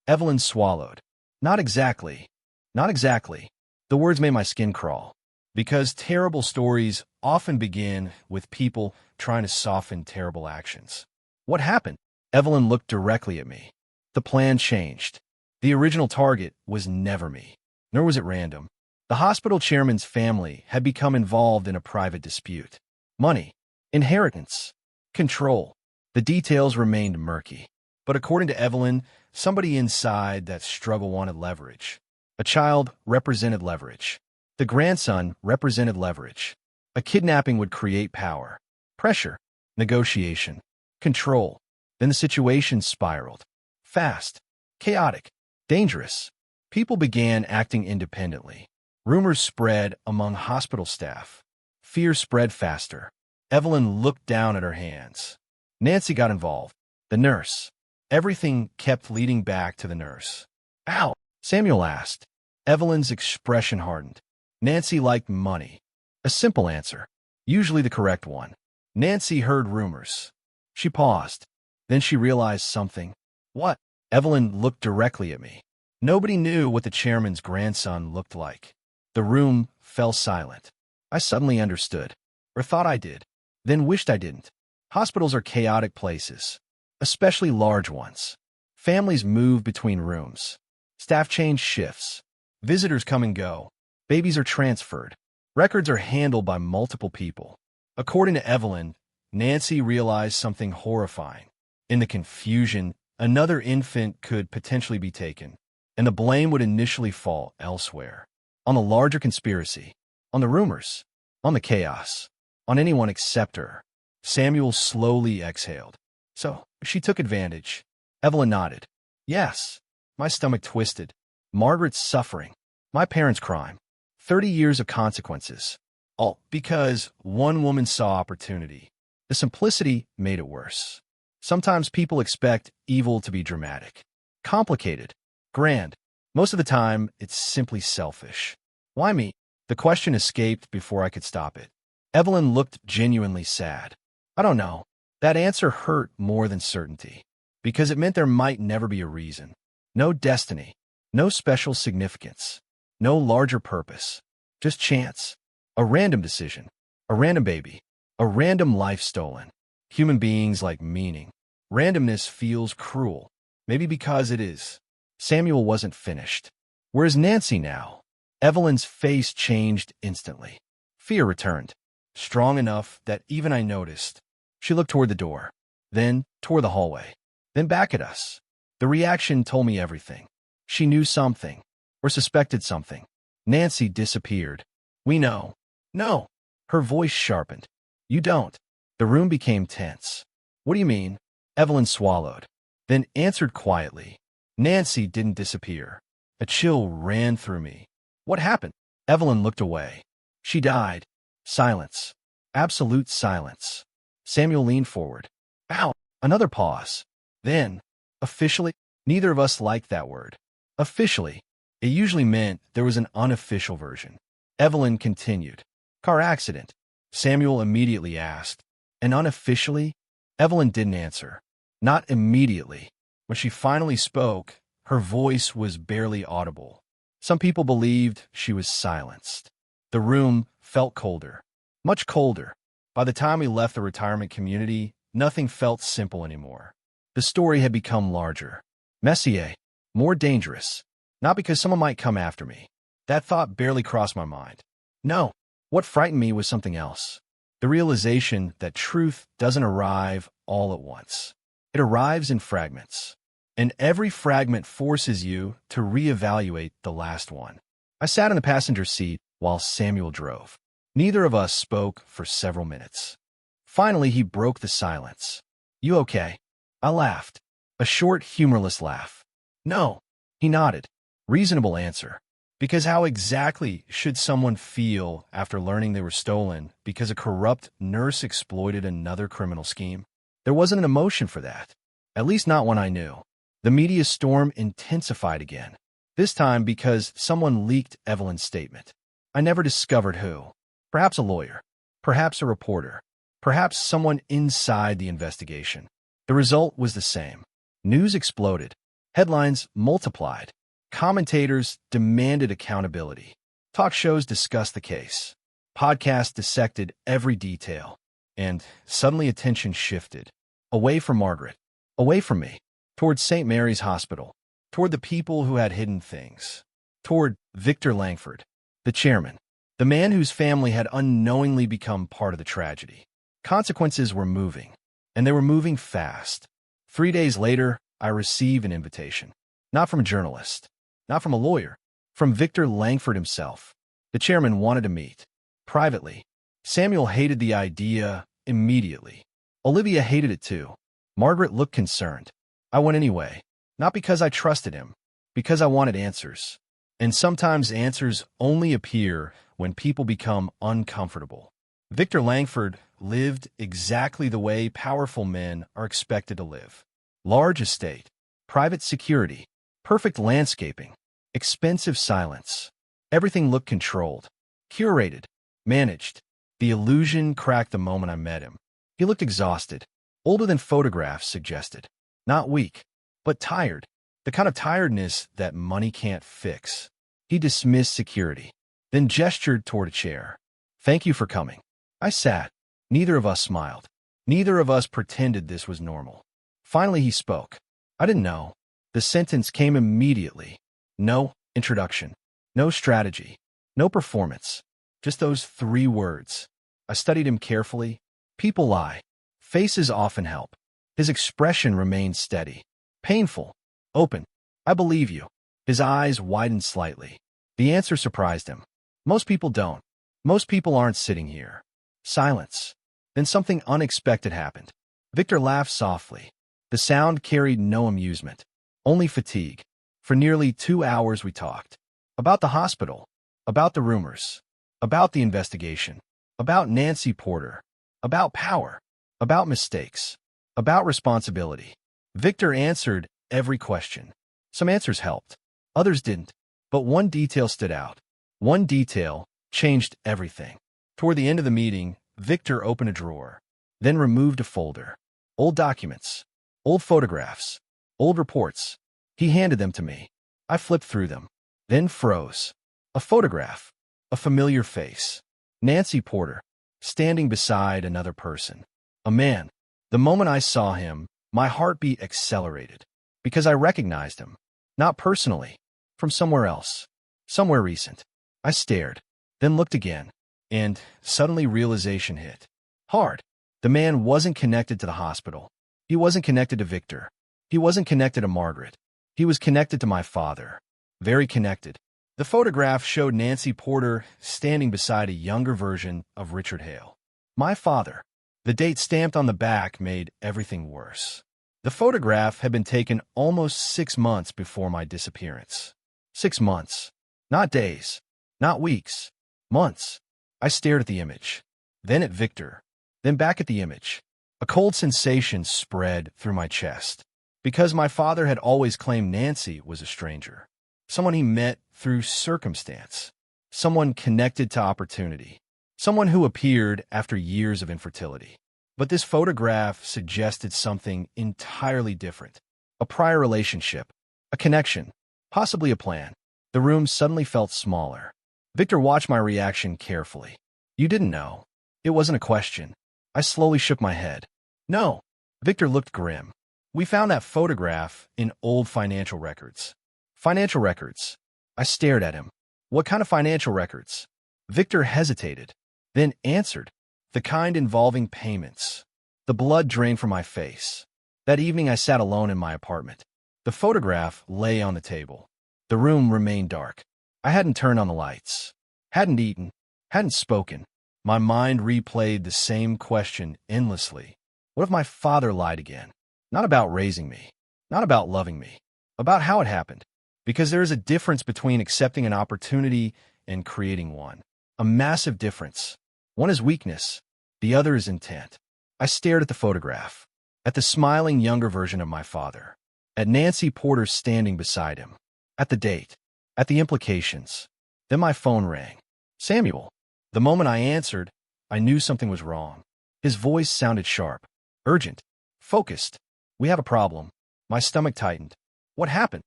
Evelyn swallowed. Not exactly. Not exactly." The words made my skin crawl. Because terrible stories often begin with people trying to soften terrible actions. "What happened?" Evelyn looked directly at me. The plan changed. The original target was never me, nor was it random. The hospital chairman's family had become involved in a private dispute. Money, inheritance, control. The details remained murky. But according to Evelyn, somebody inside that struggle wanted leverage. A child represented leverage. The grandson represented leverage. A kidnapping would create power, pressure, negotiation, control. Then the situation spiraled. Fast, chaotic, dangerous. People began acting independently. Rumors spread among hospital staff. Fear spread faster. Evelyn looked down at her hands. Nancy got involved. The nurse. Everything kept leading back to the nurse. Ow, Samuel asked. Evelyn's expression hardened. Nancy liked money. A simple answer. Usually the correct one. Nancy heard rumors. She paused. Then she realized something. What? Evelyn looked directly at me. Nobody knew what the chairman's grandson looked like. The room fell silent. I suddenly understood. Or thought I did. Then wished I didn't. Hospitals are chaotic places. Especially large ones. Families move between rooms. Staff change shifts. Visitors come and go. Babies are transferred. Records are handled by multiple people. According to Evelyn, Nancy realized something horrifying. In the confusion, another infant could potentially be taken, and the blame would initially fall elsewhere. On the larger conspiracy, on the rumors, on the chaos, on anyone except her. Samuel slowly exhaled. So, she took advantage. Evelyn nodded. Yes. My stomach twisted. Margaret's suffering. My parents' crime. 30 years of consequences. All because one woman saw opportunity. The simplicity made it worse. Sometimes people expect evil to be dramatic, complicated, grand. Most of the time, it's simply selfish. Why me? The question escaped before I could stop it. Evelyn looked genuinely sad. I don't know. That answer hurt more than certainty, because it meant there might never be a reason. No destiny, no special significance, no larger purpose. Just chance. A random decision. A random baby. A random life stolen. Human beings like meaning. Randomness feels cruel. Maybe because it is. Samuel wasn't finished. Where's Nancy now? Evelyn's face changed instantly. Fear returned. Strong enough that even I noticed. She looked toward the door. Then toward the hallway. Then back at us. The reaction told me everything. She knew something. Or suspected something. Nancy disappeared. We know. No. Her voice sharpened. You don't. The room became tense. What do you mean? Evelyn swallowed. Then answered quietly. Nancy didn't disappear. A chill ran through me. What happened? Evelyn looked away. She died. Silence. Absolute silence. Samuel leaned forward. Ow! Another pause. Then, officially, neither of us liked that word. Officially. It usually meant there was an unofficial version. Evelyn continued. Car accident. Samuel immediately asked. And unofficially? Evelyn didn't answer. Not immediately. When she finally spoke, her voice was barely audible. Some people believed she was silenced. The room felt colder. Much colder. By the time we left the retirement community, nothing felt simple anymore. The story had become larger. Messier. More dangerous. Not because someone might come after me. That thought barely crossed my mind. No. What frightened me was something else. The realization that truth doesn't arrive all at once. It arrives in fragments. And every fragment forces you to reevaluate the last one. I sat in the passenger seat while Samuel drove. Neither of us spoke for several minutes. Finally, he broke the silence. You okay? I laughed. A short, humorless laugh. No. He nodded. Reasonable answer. Because how exactly should someone feel after learning they were stolen because a corrupt nurse exploited another criminal scheme? There wasn't an emotion for that. At least not one I knew. The media storm intensified again. This time because someone leaked Evelyn's statement. I never discovered who. Perhaps a lawyer. Perhaps a reporter. Perhaps someone inside the investigation. The result was the same. News exploded. Headlines multiplied. Commentators demanded accountability. Talk shows discussed the case. Podcasts dissected every detail. And suddenly attention shifted. Away from Margaret. Away from me. Toward St. Mary's Hospital. Toward the people who had hidden things. Toward Victor Langford, the chairman. The man whose family had unknowingly become part of the tragedy. Consequences were moving. And they were moving fast. 3 days later, I received an invitation. Not from a journalist. Not from a lawyer. From Victor Langford himself. The chairman wanted to meet. Privately. Samuel hated the idea immediately. Olivia hated it too. Margaret looked concerned. I went anyway. Not because I trusted him, because I wanted answers. And sometimes answers only appear when people become uncomfortable. Victor Langford lived exactly the way powerful men are expected to live. Large estate, private security, perfect landscaping, expensive silence. Everything looked controlled, curated, managed. The illusion cracked the moment I met him. He looked exhausted, older than photographs suggested. Not weak, but tired. The kind of tiredness that money can't fix. He dismissed security, then gestured toward a chair. Thank you for coming. I sat. Neither of us smiled. Neither of us pretended this was normal. Finally he spoke. I didn't know. The sentence came immediately. No introduction. No strategy. No performance. Just those 3 words. I studied him carefully. People lie. Faces often help. His expression remained steady. Painful. Open. I believe you. His eyes widened slightly. The answer surprised him. Most people don't. Most people aren't sitting here. Silence. Then something unexpected happened. Victor laughed softly. The sound carried no amusement, only fatigue. For nearly 2 hours we talked. About the hospital. About the rumors. About the investigation. About Nancy Porter. About power. About mistakes. About responsibility. Victor answered every question. Some answers helped. Others didn't. But one detail stood out. One detail changed everything. Toward the end of the meeting, Victor opened a drawer, then removed a folder. Old documents, old photographs, old reports. He handed them to me. I flipped through them, then froze. A photograph, a familiar face. Nancy Porter, standing beside another person. A man. The moment I saw him, my heartbeat accelerated, because I recognized him. Not personally, from somewhere else, somewhere recent. I stared, then looked again. And suddenly realization hit. Hard. The man wasn't connected to the hospital. He wasn't connected to Victor. He wasn't connected to Margaret. He was connected to my father. Very connected. The photograph showed Nancy Porter standing beside a younger version of Richard Hale. My father. The date stamped on the back made everything worse. The photograph had been taken almost 6 months before my disappearance. 6 months. Not days. Not weeks. Months. I stared at the image, then at Victor, then back at the image. A cold sensation spread through my chest, because my father had always claimed Nancy was a stranger, someone he met through circumstance, someone connected to opportunity, someone who appeared after years of infertility. But this photograph suggested something entirely different. A prior relationship, a connection, possibly a plan. The room suddenly felt smaller. Victor watched my reaction carefully. You didn't know. It wasn't a question. I slowly shook my head. No. Victor looked grim. We found that photograph in old financial records. Financial records. I stared at him. What kind of financial records? Victor hesitated, then answered. The kind involving payments. The blood drained from my face. That evening I sat alone in my apartment. The photograph lay on the table. The room remained dark. I hadn't turned on the lights, hadn't eaten, hadn't spoken. My mind replayed the same question endlessly. What if my father lied again? Not about raising me, not about loving me, about how it happened. Because there is a difference between accepting an opportunity and creating one. A massive difference. One is weakness, the other is intent. I stared at the photograph, at the smiling younger version of my father, at Nancy Porter standing beside him, at the date, at the implications. Then my phone rang. Samuel. The moment I answered, I knew something was wrong. His voice sounded sharp, urgent, focused. We have a problem. My stomach tightened. What happened?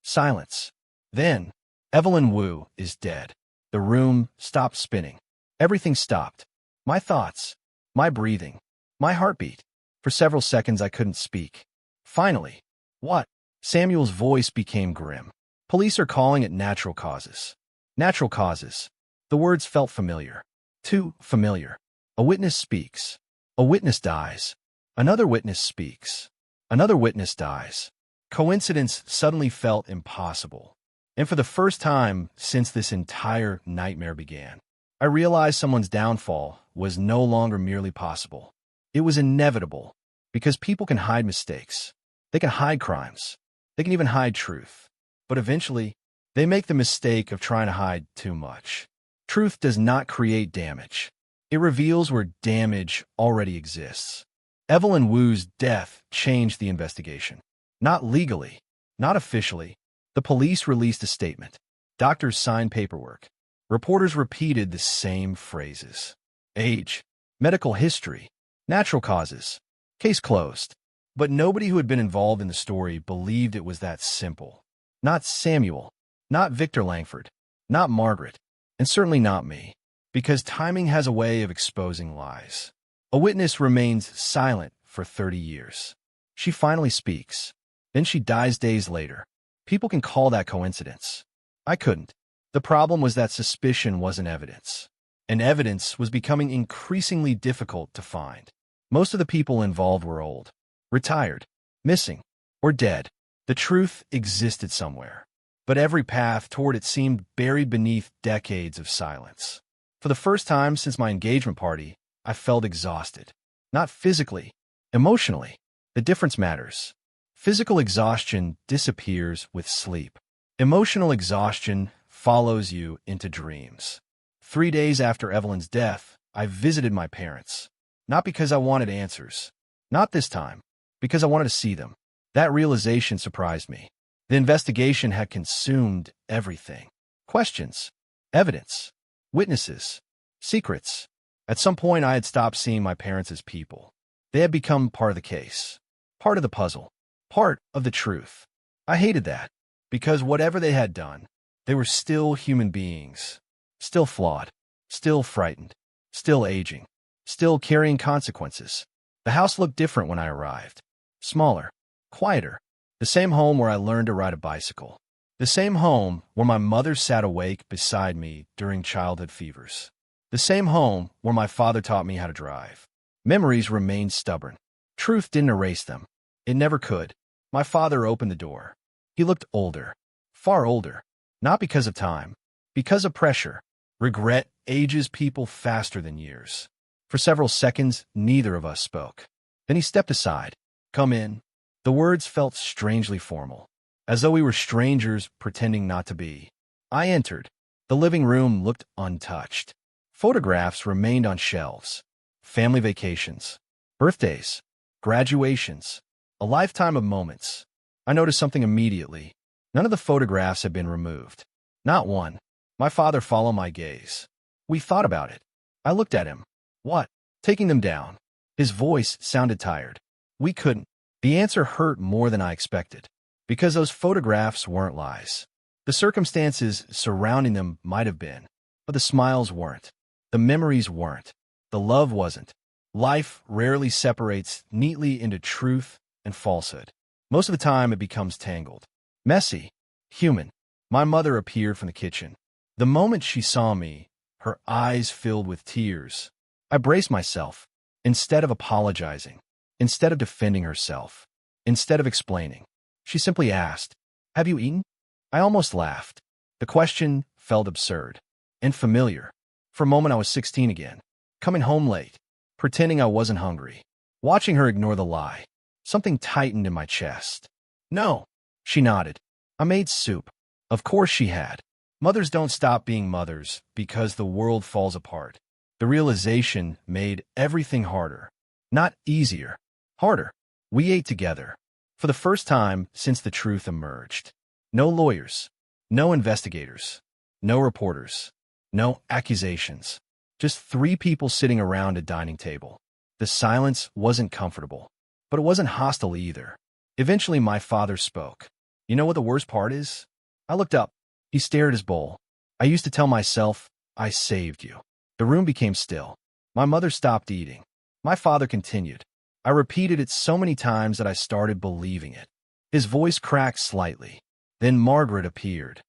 Silence. Then, Evelyn Wu is dead. The room stopped spinning. Everything stopped. My thoughts, my breathing, my heartbeat. For several seconds I couldn't speak. Finally. What? Samuel's voice became grim. Police are calling it natural causes. Natural causes. The words felt familiar. Too familiar. A witness speaks. A witness dies. Another witness speaks. Another witness dies. Coincidence suddenly felt impossible. And for the first time since this entire nightmare began, I realized someone's downfall was no longer merely possible. It was inevitable. Because people can hide mistakes. They can hide crimes. They can even hide truth. But eventually, they make the mistake of trying to hide too much. Truth does not create damage. It reveals where damage already exists. Evelyn Wu's death changed the investigation. Not legally, not officially. The police released a statement. Doctors signed paperwork. Reporters repeated the same phrases. Age, medical history, natural causes. Case closed. But nobody who had been involved in the story believed it was that simple. Not Samuel, not Victor Langford, not Margaret, and certainly not me. Because timing has a way of exposing lies. A witness remains silent for 30 years. She finally speaks. Then she dies days later. People can call that coincidence. I couldn't. The problem was that suspicion wasn't evidence. And evidence was becoming increasingly difficult to find. Most of the people involved were old, retired, missing, or dead. The truth existed somewhere. But every path toward it seemed buried beneath decades of silence. For the first time since my engagement party, I felt exhausted. Not physically, emotionally. The difference matters. Physical exhaustion disappears with sleep. Emotional exhaustion follows you into dreams. 3 days after Evelyn's death, I visited my parents. Not because I wanted answers. Not this time. Because I wanted to see them. That realization surprised me. The investigation had consumed everything. Questions, evidence, witnesses, secrets. At some point, I had stopped seeing my parents as people. They had become part of the case, part of the puzzle, part of the truth. I hated that, because whatever they had done, they were still human beings, still flawed, still frightened, still aging, still carrying consequences. The house looked different when I arrived. Smaller, quieter. The same home where I learned to ride a bicycle. The same home where my mother sat awake beside me during childhood fevers. The same home where my father taught me how to drive. Memories remained stubborn. Truth didn't erase them. It never could. My father opened the door. He looked older, far older. Not because of time, because of pressure. Regret ages people faster than years. For several seconds, neither of us spoke. Then he stepped aside. Come in. The words felt strangely formal, as though we were strangers pretending not to be. I entered. The living room looked untouched. Photographs remained on shelves. Family vacations, birthdays, graduations, a lifetime of moments. I noticed something immediately. None of the photographs had been removed. Not one. My father followed my gaze. We thought about it. I looked at him. What? Taking them down. His voice sounded tired. We couldn't. The answer hurt more than I expected, because those photographs weren't lies. The circumstances surrounding them might have been, but the smiles weren't. The memories weren't. The love wasn't. Life rarely separates neatly into truth and falsehood. Most of the time, it becomes tangled. Messy. Human. My mother appeared from the kitchen. The moment she saw me, her eyes filled with tears. I braced myself. Instead of apologizing, instead of defending herself, instead of explaining, she simply asked, "Have you eaten?" I almost laughed. The question felt absurd and familiar. For a moment, I was 16 again, coming home late, pretending I wasn't hungry, watching her ignore the lie. Something tightened in my chest. No, she nodded. I made soup. Of course she had. Mothers don't stop being mothers because the world falls apart. The realization made everything harder. Not easier. Harder. We ate together. For the first time since the truth emerged. No lawyers. No investigators. No reporters. No accusations. Just 3 people sitting around a dining table. The silence wasn't comfortable, but it wasn't hostile either. Eventually, my father spoke. You know what the worst part is? I looked up. He stared at his bowl. I used to tell myself, I saved you. The room became still. My mother stopped eating. My father continued. I repeated it so many times that I started believing it. His voice cracked slightly. Then Margaret appeared.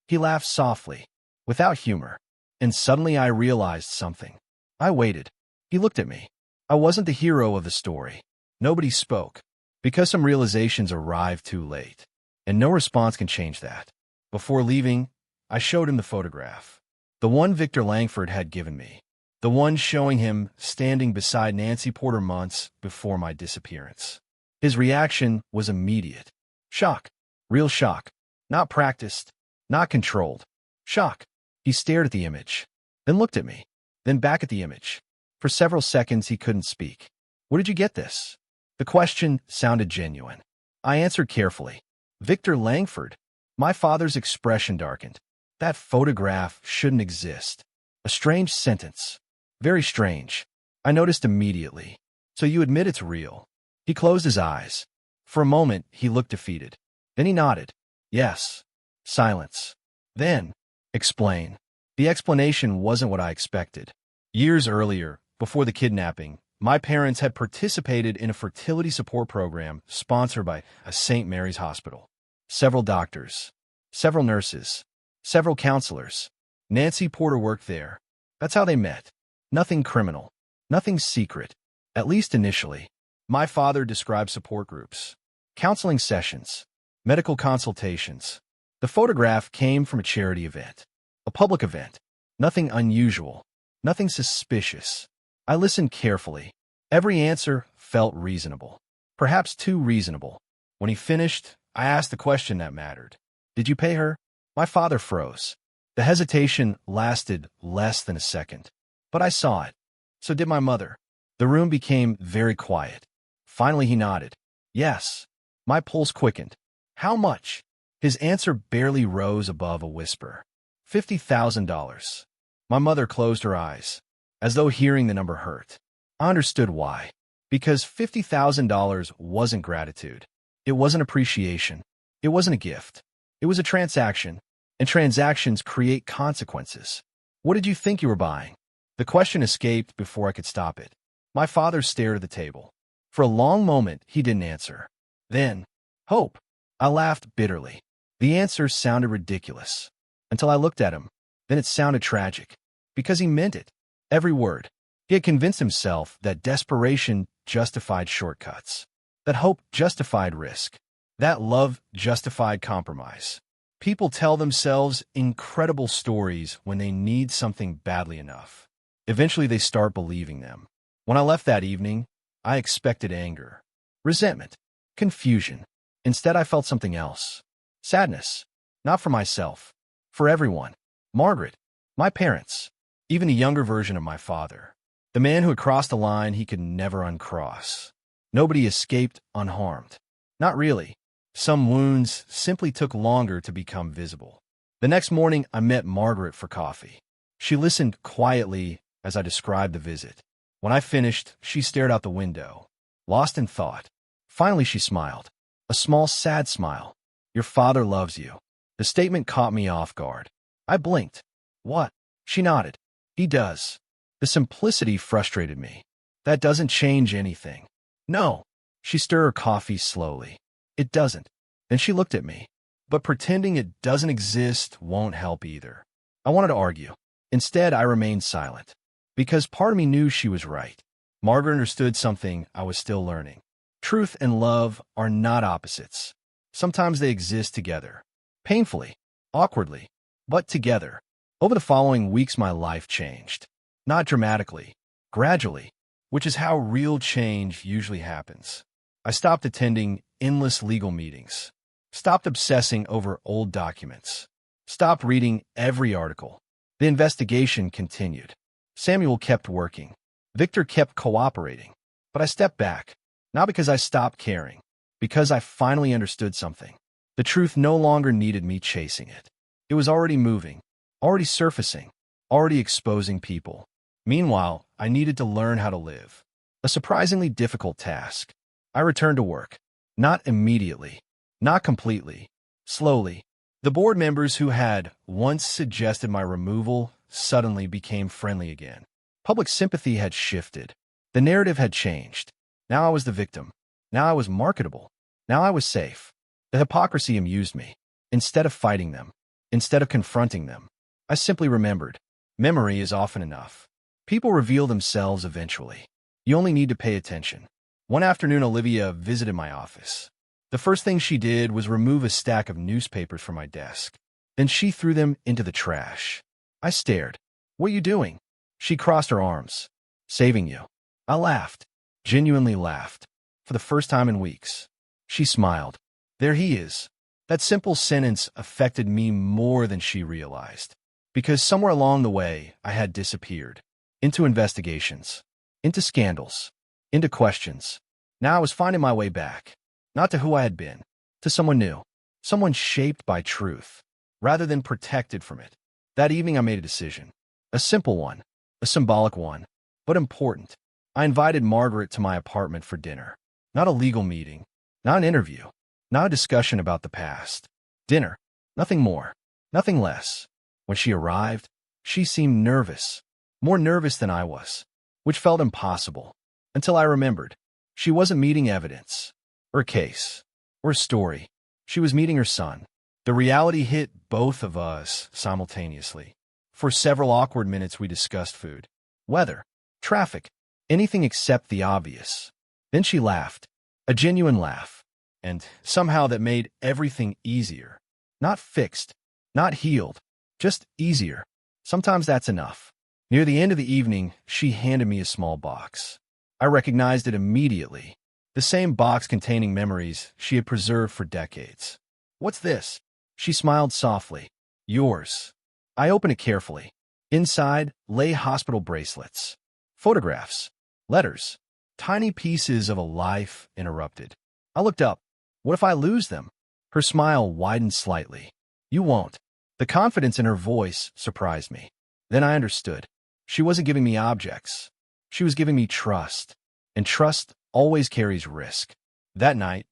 He laughed softly, without humor, and suddenly I realized something. I waited. He looked at me. I wasn't the hero of the story. Nobody spoke, because some realizations arrived too late, and no response can change that. Before leaving, I showed him the photograph, the one Victor Langford had given me. The one showing him standing beside Nancy Porter months before my disappearance. His reaction was immediate. Shock. Real shock. Not practiced. Not controlled. Shock. He stared at the image, then looked at me, then back at the image. For several seconds he couldn't speak. Where did you get this? The question sounded genuine. I answered carefully. Victor Langford. My father's expression darkened. That photograph shouldn't exist. A strange sentence. Very strange. I noticed immediately. So you admit it's real? He closed his eyes. For a moment, he looked defeated. Then he nodded. Yes. Silence. Then, explain. The explanation wasn't what I expected. Years earlier, before the kidnapping, my parents had participated in a fertility support program sponsored by a St. Mary's hospital. Several doctors, several nurses, several counselors. Nancy Porter worked there. That's how they met. Nothing criminal. Nothing secret. At least initially. My father described support groups, counseling sessions, medical consultations. The photograph came from a charity event, a public event. Nothing unusual. Nothing suspicious. I listened carefully. Every answer felt reasonable. Perhaps too reasonable. When he finished, I asked the question that mattered. Did you pay her? My father froze. The hesitation lasted less than a second. But I saw it. So did my mother. The room became very quiet. Finally he nodded. Yes. My pulse quickened. How much? His answer barely rose above a whisper. $50,000. My mother closed her eyes, as though hearing the number hurt. I understood why. Because $50,000 wasn't gratitude. It wasn't appreciation. It wasn't a gift. It was a transaction, and transactions create consequences. What did you think you were buying? The question escaped before I could stop it. My father stared at the table. For a long moment, he didn't answer. Then, hope. I laughed bitterly. The answer sounded ridiculous. Until I looked at him. Then it sounded tragic. Because he meant it. Every word. He had convinced himself that desperation justified shortcuts. That hope justified risk. That love justified compromise. People tell themselves incredible stories when they need something badly enough. Eventually they start believing them. When I left that evening, I expected anger, resentment, confusion. Instead, I felt something else. Sadness. Not for myself. For everyone. Margaret. My parents. Even a younger version of my father. The man who had crossed the line he could never uncross. Nobody escaped unharmed. Not really. Some wounds simply took longer to become visible. The next morning, I met Margaret for coffee. She listened quietly as I described the visit. When I finished, she stared out the window, lost in thought. Finally, she smiled. A small, sad smile. Your father loves you. The statement caught me off guard. I blinked. What? She nodded. He does. The simplicity frustrated me. That doesn't change anything. No. She stirred her coffee slowly. It doesn't. Then she looked at me. But pretending it doesn't exist won't help either. I wanted to argue. Instead, I remained silent. Because part of me knew she was right. Margaret understood something I was still learning. Truth and love are not opposites. Sometimes they exist together. Painfully. Awkwardly. But together. Over the following weeks, my life changed. Not dramatically. Gradually. Which is how real change usually happens. I stopped attending endless legal meetings. Stopped obsessing over old documents. Stopped reading every article. The investigation continued. Samuel kept working. Victor kept cooperating. But I stepped back. Not because I stopped caring. Because I finally understood something. The truth no longer needed me chasing it. It was already moving. Already surfacing. Already exposing people. Meanwhile, I needed to learn how to live. A surprisingly difficult task. I returned to work. Not immediately. Not completely. Slowly. The board members who had once suggested my removal suddenly became friendly again. Public sympathy had shifted. The narrative had changed. Now I was the victim. Now I was marketable. Now I was safe. The hypocrisy amused me. Instead of fighting them, instead of confronting them, I simply remembered. Memory is often enough. People reveal themselves eventually. You only need to pay attention. One afternoon, Olivia visited my office. The first thing she did was remove a stack of newspapers from my desk. Then she threw them into the trash. I stared. What are you doing? She crossed her arms. Saving you. I laughed. Genuinely laughed. For the first time in weeks. She smiled. There he is. That simple sentence affected me more than she realized. Because somewhere along the way, I had disappeared. Into investigations. Into scandals. Into questions. Now I was finding my way back. Not to who I had been. To someone new. Someone shaped by truth. Rather than protected from it. That evening I made a decision. A simple one. A symbolic one. But important. I invited Margaret to my apartment for dinner. Not a legal meeting. Not an interview. Not a discussion about the past. Dinner. Nothing more. Nothing less. When she arrived, she seemed nervous. More nervous than I was. Which felt impossible. Until I remembered. She wasn't meeting evidence. Or a case. Or a story. She was meeting her son. The reality hit both of us simultaneously. For several awkward minutes we discussed food. Weather. Traffic. Anything except the obvious. Then she laughed. A genuine laugh. And somehow that made everything easier. Not fixed. Not healed. Just easier. Sometimes that's enough. Near the end of the evening, she handed me a small box. I recognized it immediately. The same box containing memories she had preserved for decades. What's this? She smiled softly. Yours. I opened it carefully. Inside lay hospital bracelets. Photographs. Letters. Tiny pieces of a life interrupted. I looked up. What if I lose them? Her smile widened slightly. You won't. The confidence in her voice surprised me. Then I understood. She wasn't giving me objects. She was giving me trust. And trust always carries risk. That night,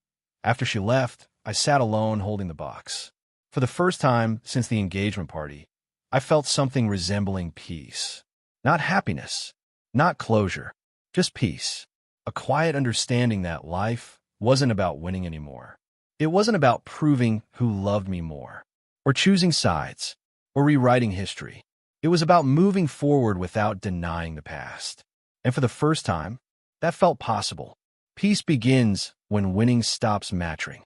after she left, I sat alone holding the box. For the first time since the engagement party, I felt something resembling peace. Not happiness. Not closure. Just peace. A quiet understanding that life wasn't about winning anymore. It wasn't about proving who loved me more, or choosing sides, or rewriting history. It was about moving forward without denying the past. And for the first time, that felt possible. Peace begins when winning stops mattering.